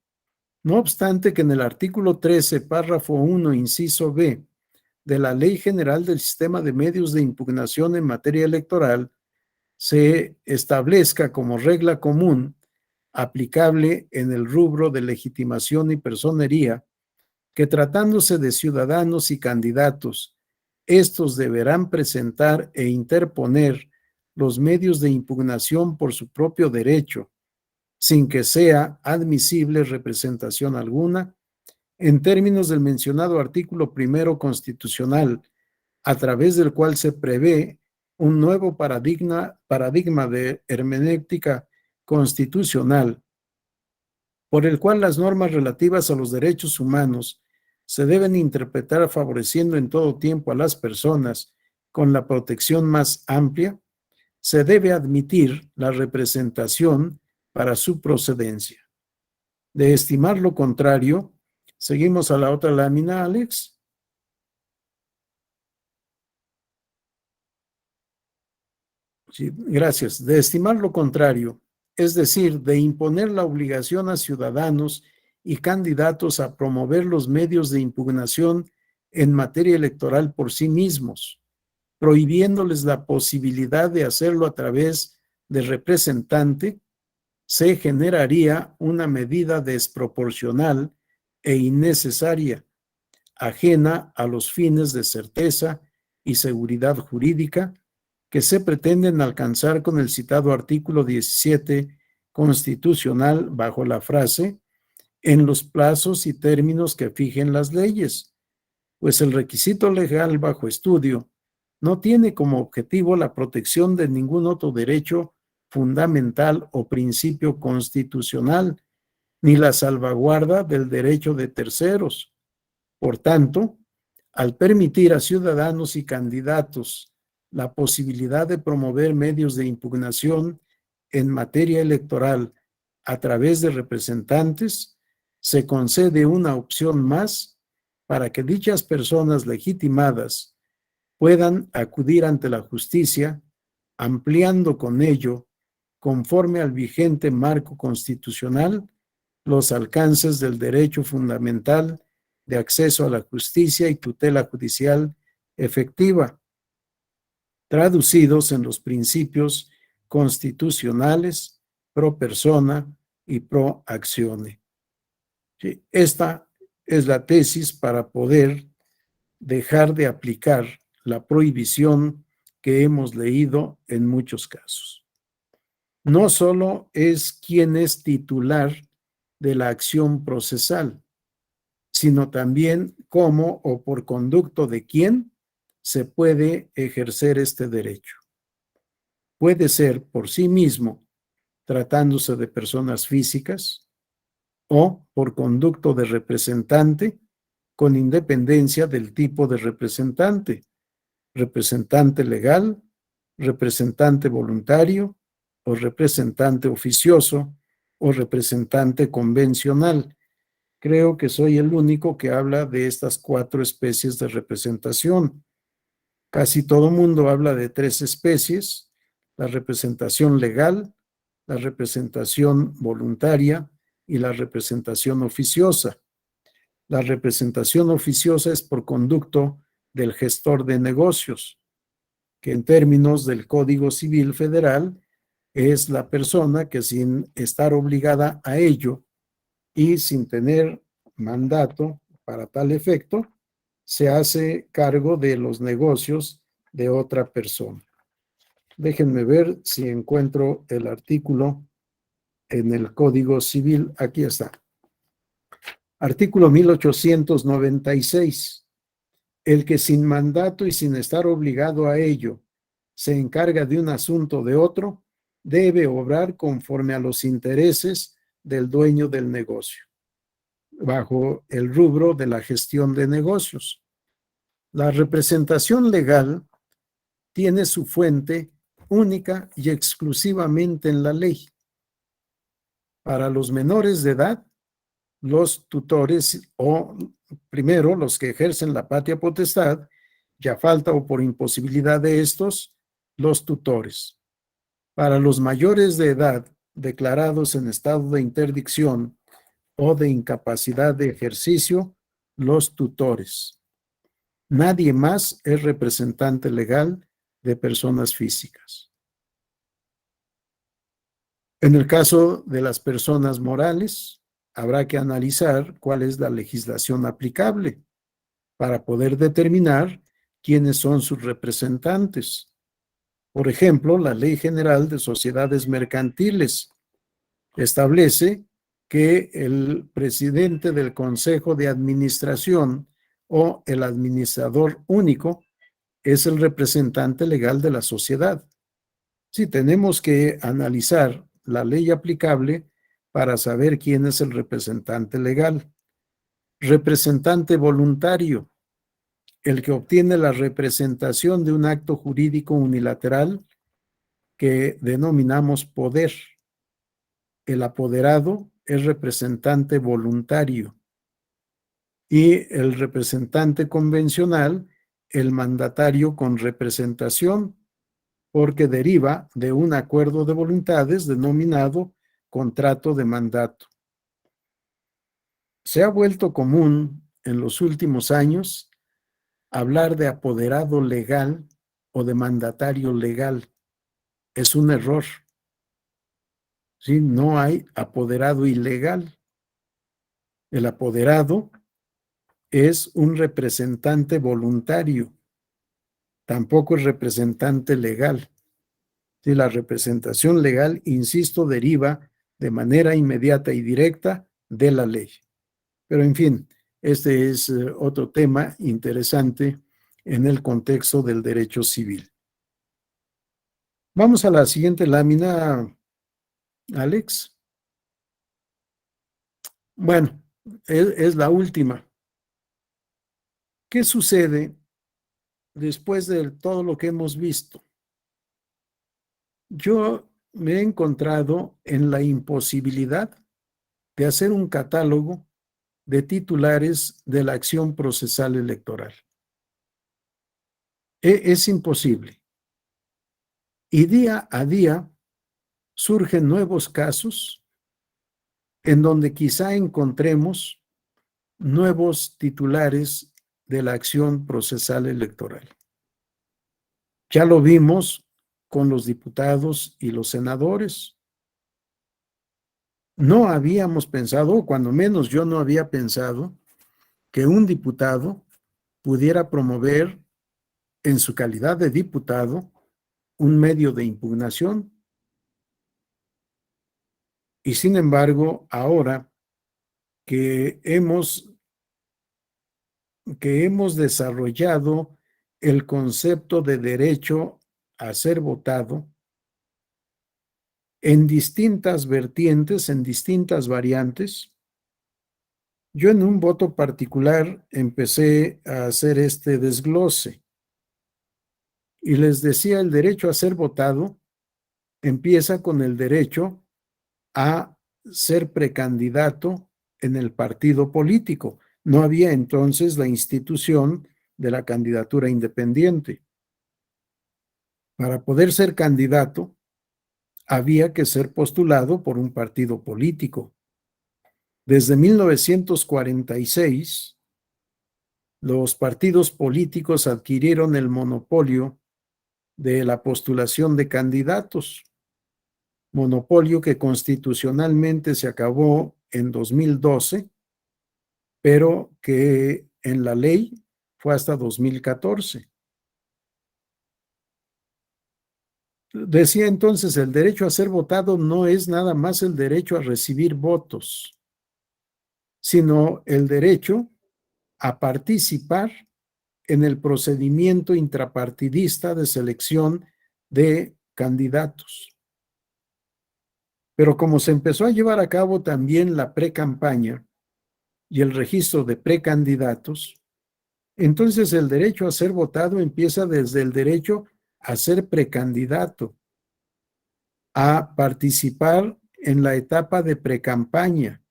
[SPEAKER 2] no obstante que en el artículo 13, párrafo 1, inciso B, de la Ley General del Sistema de Medios de Impugnación en materia electoral, se establezca como regla común aplicable en el rubro de legitimación y personería, que tratándose de ciudadanos y candidatos, estos deberán presentar e interponer los medios de impugnación por su propio derecho, sin que sea admisible representación alguna, en términos del mencionado artículo 1 constitucional, a través del cual se prevé un nuevo paradigma de hermenéutica constitucional, por el cual las normas relativas a los derechos humanos se deben interpretar favoreciendo en todo tiempo a las personas con la protección más amplia, se debe admitir la representación para su procedencia. De estimar lo contrario, seguimos a la otra lámina, Alex. Sí, gracias. De estimar lo contrario, es decir, de imponer la obligación a ciudadanos y candidatos a promover los medios de impugnación en materia electoral por sí mismos, prohibiéndoles la posibilidad de hacerlo a través de representante, se generaría una medida desproporcional e innecesaria, ajena a los fines de certeza y seguridad jurídica que se pretenden alcanzar con el citado artículo 17 constitucional bajo la frase en los plazos y términos que fijen las leyes, pues el requisito legal bajo estudio no tiene como objetivo la protección de ningún otro derecho fundamental o principio constitucional, ni la salvaguarda del derecho de terceros. Por tanto, al permitir a ciudadanos y candidatos la posibilidad de promover medios de impugnación en materia electoral a través de representantes, se concede una opción más para que dichas personas legitimadas puedan acudir ante la justicia, ampliando con ello, conforme al vigente marco constitucional, los alcances del derecho fundamental de acceso a la justicia y tutela judicial efectiva, traducidos en los principios constitucionales pro persona y pro actione. Sí, esta es la tesis para poder dejar de aplicar la prohibición que hemos leído en muchos casos. No solo es quien es titular de la acción procesal, sino también cómo o por conducto de quién se puede ejercer este derecho. Puede ser por sí mismo, tratándose de personas físicas, o por conducto de representante, con independencia del tipo de representante, representante legal, representante voluntario, o representante oficioso, o representante convencional. Creo que soy el único que habla de estas 4 especies de representación. Casi todo mundo habla de 3 especies: la representación legal, la representación voluntaria y la representación oficiosa. La representación oficiosa es por conducto del gestor de negocios, que en términos del Código Civil Federal es la persona que, sin estar obligada a ello y sin tener mandato para tal efecto, se hace cargo de los negocios de otra persona. Déjenme ver si encuentro el artículo en el Código Civil. Aquí está. Artículo 1896. El que sin mandato y sin estar obligado a ello se encarga de un asunto de otro, debe obrar conforme a los intereses del dueño del negocio, bajo el rubro de la gestión de negocios. La representación legal tiene su fuente única y exclusivamente en la ley. Para los menores de edad, los tutores, o primero los que ejercen la patria potestad, ya falta o por imposibilidad de estos, los tutores. Para los mayores de edad declarados en estado de interdicción o de incapacidad de ejercicio, los tutores. Nadie más es representante legal de personas físicas. En el caso de las personas morales, habrá que analizar cuál es la legislación aplicable para poder determinar quiénes son sus representantes. Por ejemplo, la Ley General de Sociedades Mercantiles establece que el presidente del Consejo de Administración o el administrador único es el representante legal de la sociedad. Sí, tenemos que analizar la ley aplicable para saber quién es el representante legal. Representante voluntario, el que obtiene la representación de un acto jurídico unilateral que denominamos poder. El apoderado es representante voluntario y el representante convencional, el mandatario con representación, porque deriva de un acuerdo de voluntades denominado contrato de mandato. Se ha vuelto común en los últimos años hablar de apoderado legal o de mandatario legal. Es un error. ¿Sí? No hay apoderado ilegal. El apoderado es un representante voluntario. Tampoco es representante legal. ¿Sí? La representación legal, insisto, deriva de manera inmediata y directa de la ley. Pero en fin, este es otro tema interesante en el contexto del derecho civil. Vamos a la siguiente lámina, Alex. Bueno, es la última. ¿Qué sucede después de todo lo que hemos visto? Yo me he encontrado en la imposibilidad de hacer un catálogo de titulares de la acción procesal electoral. Es imposible. Y día a día surgen nuevos casos en donde quizá encontremos nuevos titulares de la acción procesal electoral. Ya lo vimos con los diputados y los senadores. No habíamos pensado, o cuando menos yo no había pensado, que un diputado pudiera promover en su calidad de diputado un medio de impugnación. Y sin embargo, ahora que hemos desarrollado el concepto de derecho a ser votado en distintas vertientes, en distintas variantes, yo en un voto particular empecé a hacer este desglose y les decía, el derecho a ser votado empieza con el derecho a ser precandidato en el partido político. No había entonces la institución de la candidatura independiente. Para poder ser candidato, había que ser postulado por un partido político. Desde 1946, los partidos políticos adquirieron el monopolio de la postulación de candidatos, monopolio que constitucionalmente se acabó en 2012, pero que en la ley fue hasta 2014. Decía entonces, el derecho a ser votado no es nada más el derecho a recibir votos, sino el derecho a participar en el procedimiento intrapartidista de selección de candidatos. Pero como se empezó a llevar a cabo también la precampaña y el registro de precandidatos, entonces el derecho a ser votado empieza desde el derecho a ser precandidato, a participar en la etapa de precampaña,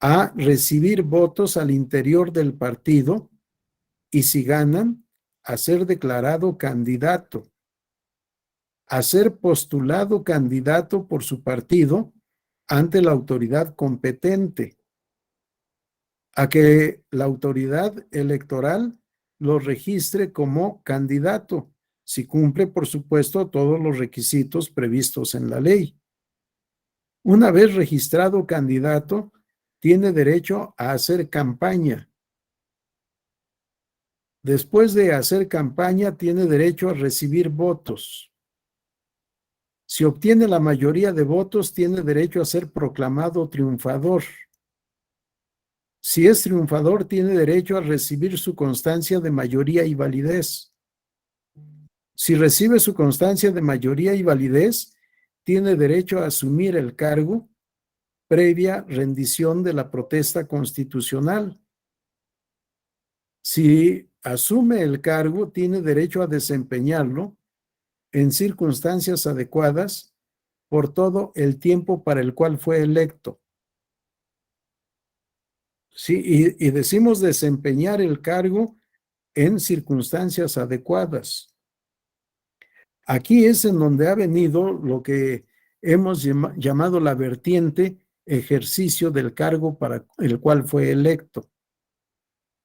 [SPEAKER 2] a recibir votos al interior del partido y si ganan, a ser declarado candidato, a ser postulado candidato por su partido ante la autoridad competente, a que la autoridad electoral lo registre como candidato, si cumple, por supuesto, todos los requisitos previstos en la ley. Una vez registrado candidato, tiene derecho a hacer campaña. Después de hacer campaña, tiene derecho a recibir votos. Si obtiene la mayoría de votos, tiene derecho a ser proclamado triunfador. Si es triunfador, tiene derecho a recibir su constancia de mayoría y validez. Si recibe su constancia de mayoría y validez, tiene derecho a asumir el cargo previa rendición de la protesta constitucional. Si asume el cargo, tiene derecho a desempeñarlo en circunstancias adecuadas por todo el tiempo para el cual fue electo. Sí, y decimos desempeñar el cargo en circunstancias adecuadas. Aquí es en donde ha venido lo que hemos llamado la vertiente ejercicio del cargo para el cual fue electo.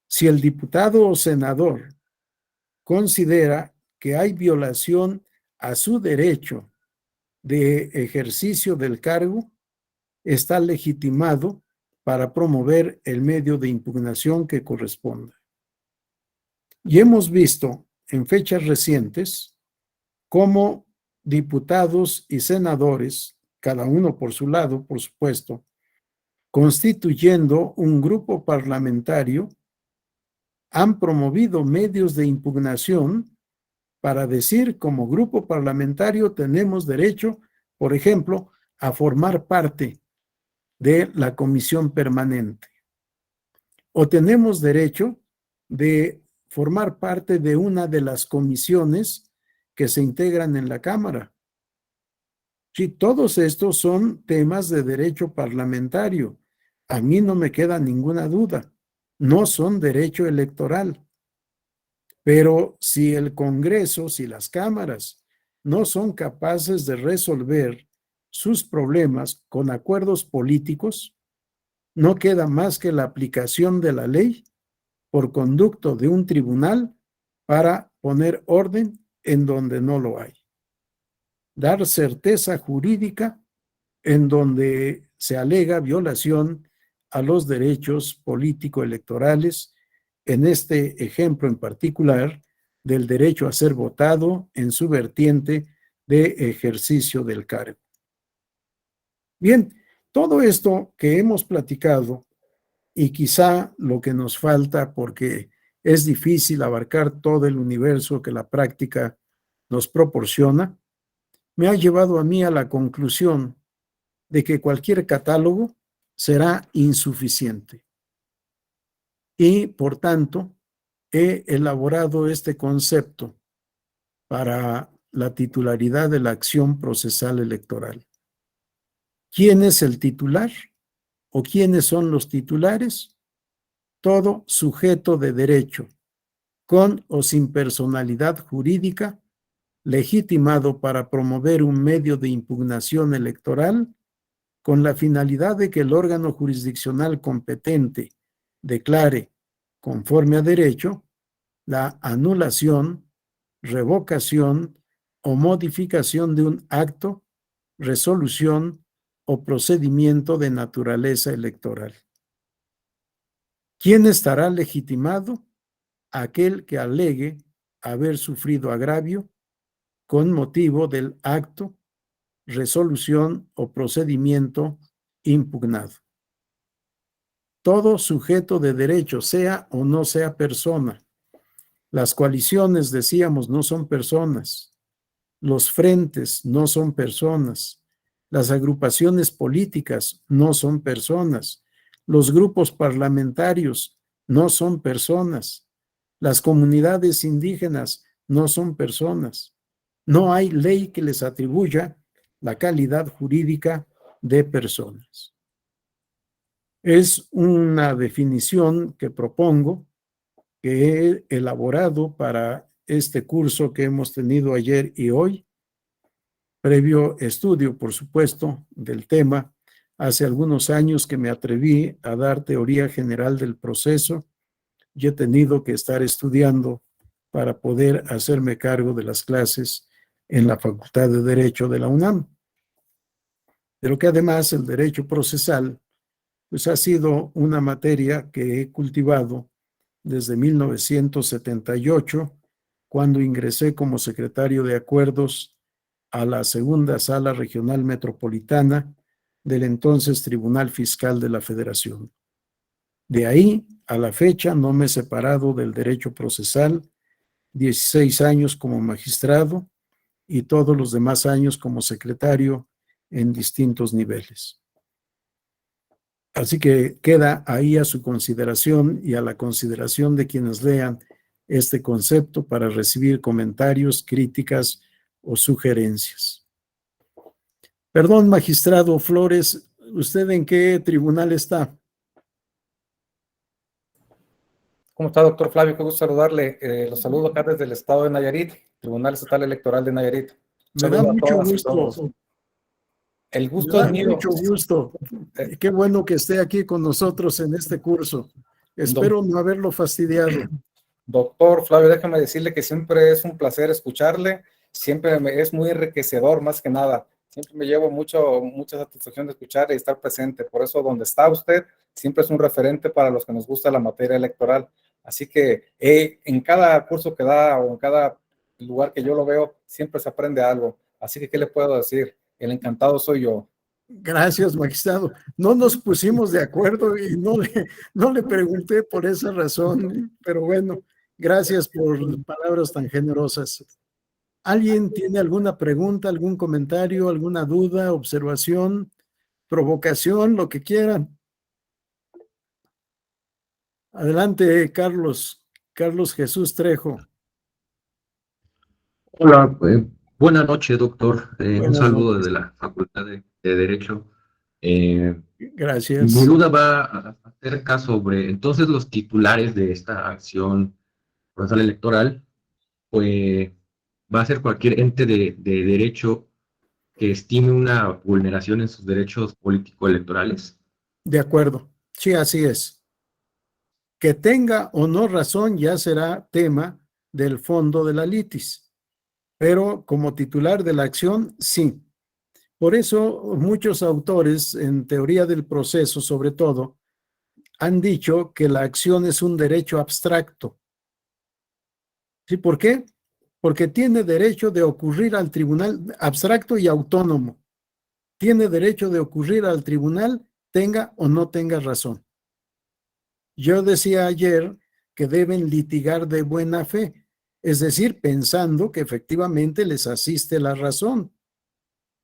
[SPEAKER 2] Si el diputado o senador considera que hay violación a su derecho de ejercicio del cargo, está legitimado para promover el medio de impugnación que corresponda. Y hemos visto en fechas recientes cómo diputados y senadores, cada uno por su lado, por supuesto, constituyendo un grupo parlamentario, han promovido medios de impugnación para decir, como grupo parlamentario tenemos derecho, por ejemplo, a formar parte de la comisión permanente. O tenemos derecho de formar parte de una de las comisiones que se integran en la Cámara. Sí, todos estos son temas de derecho parlamentario. A mí no me queda ninguna duda. No son derecho electoral. Pero si el Congreso, si las cámaras no son capaces de resolver sus problemas con acuerdos políticos, no queda más que la aplicación de la ley por conducto de un tribunal para poner orden en donde no lo hay. Dar certeza jurídica en donde se alega violación a los derechos político-electorales, en este ejemplo en particular, del derecho a ser votado en su vertiente de ejercicio del cargo. Bien, todo esto que hemos platicado, y quizá lo que nos falta, porque es difícil abarcar todo el universo que la práctica nos proporciona, me ha llevado a mí a la conclusión de que cualquier catálogo será insuficiente. Y, por tanto, he elaborado este concepto para la titularidad de la acción procesal electoral. ¿Quién es el titular? ¿O quiénes son los titulares? Todo sujeto de derecho, con o sin personalidad jurídica, legitimado para promover un medio de impugnación electoral, con la finalidad de que el órgano jurisdiccional competente declare, conforme a derecho, la anulación, revocación o modificación de un acto, resolución o procedimiento de naturaleza electoral. ¿Quién estará legitimado? Aquel que alegue haber sufrido agravio con motivo del acto, resolución o procedimiento impugnado. Todo sujeto de derecho, sea o no sea persona. Las coaliciones, decíamos, no son personas. Los frentes no son personas. Las agrupaciones políticas no son personas. Los grupos parlamentarios no son personas. Las comunidades indígenas no son personas. No hay ley que les atribuya la calidad jurídica de personas. Es una definición que propongo que he elaborado para este curso que hemos tenido ayer y hoy, previo estudio, por supuesto, del tema. Hace algunos años que me atreví a dar teoría general del proceso y he tenido que estar estudiando para poder hacerme cargo de las clases en la Facultad de Derecho de la UNAM. Pero que además el derecho procesal pues ha sido una materia que he cultivado desde 1978, cuando ingresé como secretario de acuerdos a la segunda sala regional metropolitana del entonces Tribunal Fiscal de la Federación. De ahí a la fecha no me he separado del derecho procesal, 16 años como magistrado y todos los demás años como secretario en distintos niveles. Así que queda ahí a su consideración y a la consideración de quienes lean este concepto para recibir comentarios, críticas o sugerencias. Perdón, magistrado Flores, ¿usted en qué tribunal está?
[SPEAKER 5] ¿Cómo está, doctor Flavio? Qué gusto saludarle. Los saludo acá desde el estado de Nayarit, Tribunal Estatal Electoral de Nayarit.
[SPEAKER 2] Me da mucho gusto.
[SPEAKER 5] El gusto es mío.
[SPEAKER 2] Mucho gusto. Qué bueno que esté aquí con nosotros en este curso. Espero no haberlo fastidiado.
[SPEAKER 5] Doctor Flavio, déjame decirle que siempre es un placer escucharle. Siempre es muy enriquecedor, más que nada. Siempre me llevo mucha satisfacción de escuchar y estar presente. Por eso, donde está usted, siempre es un referente para los que nos gusta la materia electoral. Así que en cada curso que da o en cada lugar que yo lo veo, siempre se aprende algo. Así que, ¿qué le puedo decir? El encantado soy yo.
[SPEAKER 2] Gracias, magistrado. No nos pusimos de acuerdo y no le pregunté por esa razón, pero bueno, gracias por palabras tan generosas. ¿Alguien tiene alguna pregunta, algún comentario, alguna duda, observación, provocación, lo que quieran? Adelante, Carlos Jesús Trejo.
[SPEAKER 6] Hola, buenas noches, doctor. Un
[SPEAKER 2] Buenas
[SPEAKER 6] saludo
[SPEAKER 2] noches.
[SPEAKER 6] desde la Facultad de Derecho. Mi
[SPEAKER 2] Gracias.
[SPEAKER 6] duda va acerca sobre, entonces, los titulares de esta acción procesal electoral, pues va a ser cualquier ente de derecho que estime una vulneración en sus derechos político-electorales.
[SPEAKER 2] De acuerdo. Sí, así es. Que tenga o no razón ya será tema del fondo de la litis, pero como titular de la acción, sí. Por eso muchos autores en teoría del proceso, sobre todo, han dicho que la acción es un derecho abstracto. ¿Sí? ¿Por qué? Porque tiene derecho de ocurrir al tribunal, abstracto y autónomo. Tiene derecho de ocurrir al tribunal, tenga o no tenga razón. Yo decía ayer que deben litigar de buena fe, es decir, pensando que efectivamente les asiste la razón.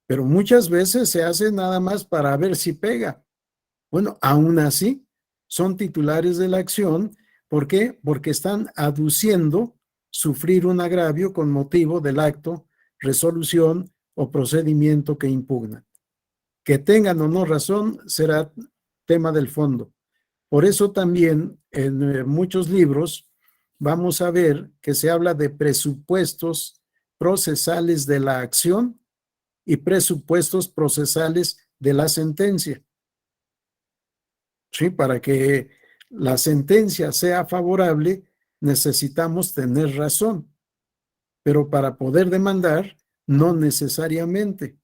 [SPEAKER 2] Pero muchas veces se hace nada más para ver si pega. Bueno, aún así, son titulares de la acción. ¿Por qué? Porque están aduciendo sufrir un agravio con motivo del acto, resolución o procedimiento que impugnan. Que tengan o no razón será tema del fondo. Por eso también en muchos libros vamos a ver que se habla de presupuestos procesales de la acción y presupuestos procesales de la sentencia. Sí, para que la sentencia sea favorable, necesitamos tener razón, pero para poder demandar, no necesariamente.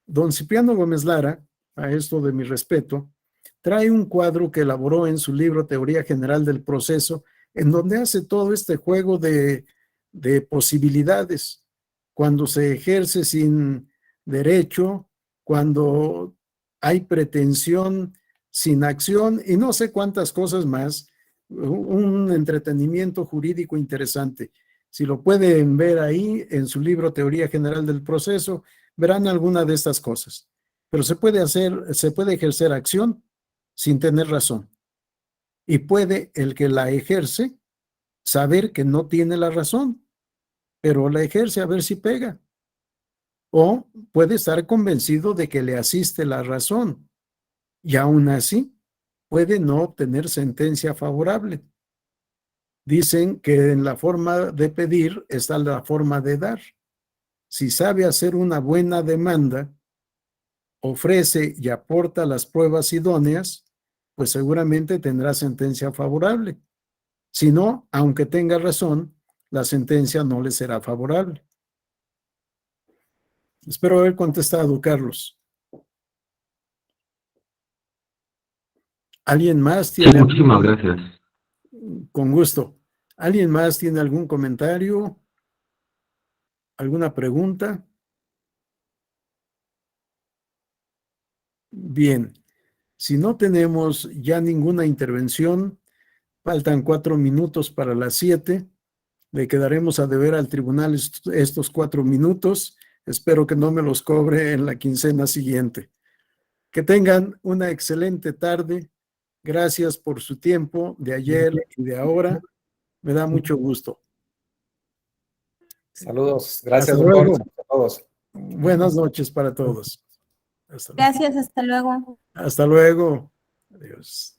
[SPEAKER 2] Don Cipriano Gómez Lara, a esto de mi respeto, trae un cuadro que elaboró en su libro Teoría General del Proceso, en donde hace todo este juego de posibilidades, cuando se ejerce sin derecho, cuando hay pretensión sin acción y no sé cuántas cosas más, un entretenimiento jurídico interesante. Si lo pueden ver ahí en su libro Teoría General del Proceso, verán alguna de estas cosas. Pero se puede ejercer acción sin tener razón. Y puede el que la ejerce saber que no tiene la razón, pero la ejerce a ver si pega. O puede estar convencido de que le asiste la razón y aún así puede no obtener sentencia favorable. Dicen que en la forma de pedir está la forma de dar. Si sabe hacer una buena demanda, ofrece y aporta las pruebas idóneas, pues seguramente tendrá sentencia favorable. Si no, aunque tenga razón, la sentencia no le será favorable. Espero haber contestado, Carlos. ¿Alguien más
[SPEAKER 6] Sí,
[SPEAKER 2] tiene?
[SPEAKER 6] muchísimas gracias.
[SPEAKER 2] Con gusto. ¿Alguien más tiene algún comentario? ¿Alguna pregunta? Bien. Si no tenemos ya ninguna intervención, faltan 4 minutos para las 7. Le quedaremos a deber al tribunal estos 4 minutos. Espero que no me los cobre en la quincena siguiente. Que tengan una excelente tarde. Gracias por su tiempo de ayer y de ahora. Me da mucho gusto.
[SPEAKER 5] Saludos. Gracias,
[SPEAKER 2] Hasta
[SPEAKER 5] doctor.
[SPEAKER 2] luego.
[SPEAKER 5] Saludos a todos.
[SPEAKER 2] Buenas noches para todos. Hasta luego.
[SPEAKER 7] Gracias, hasta luego.
[SPEAKER 2] Hasta luego. Adiós.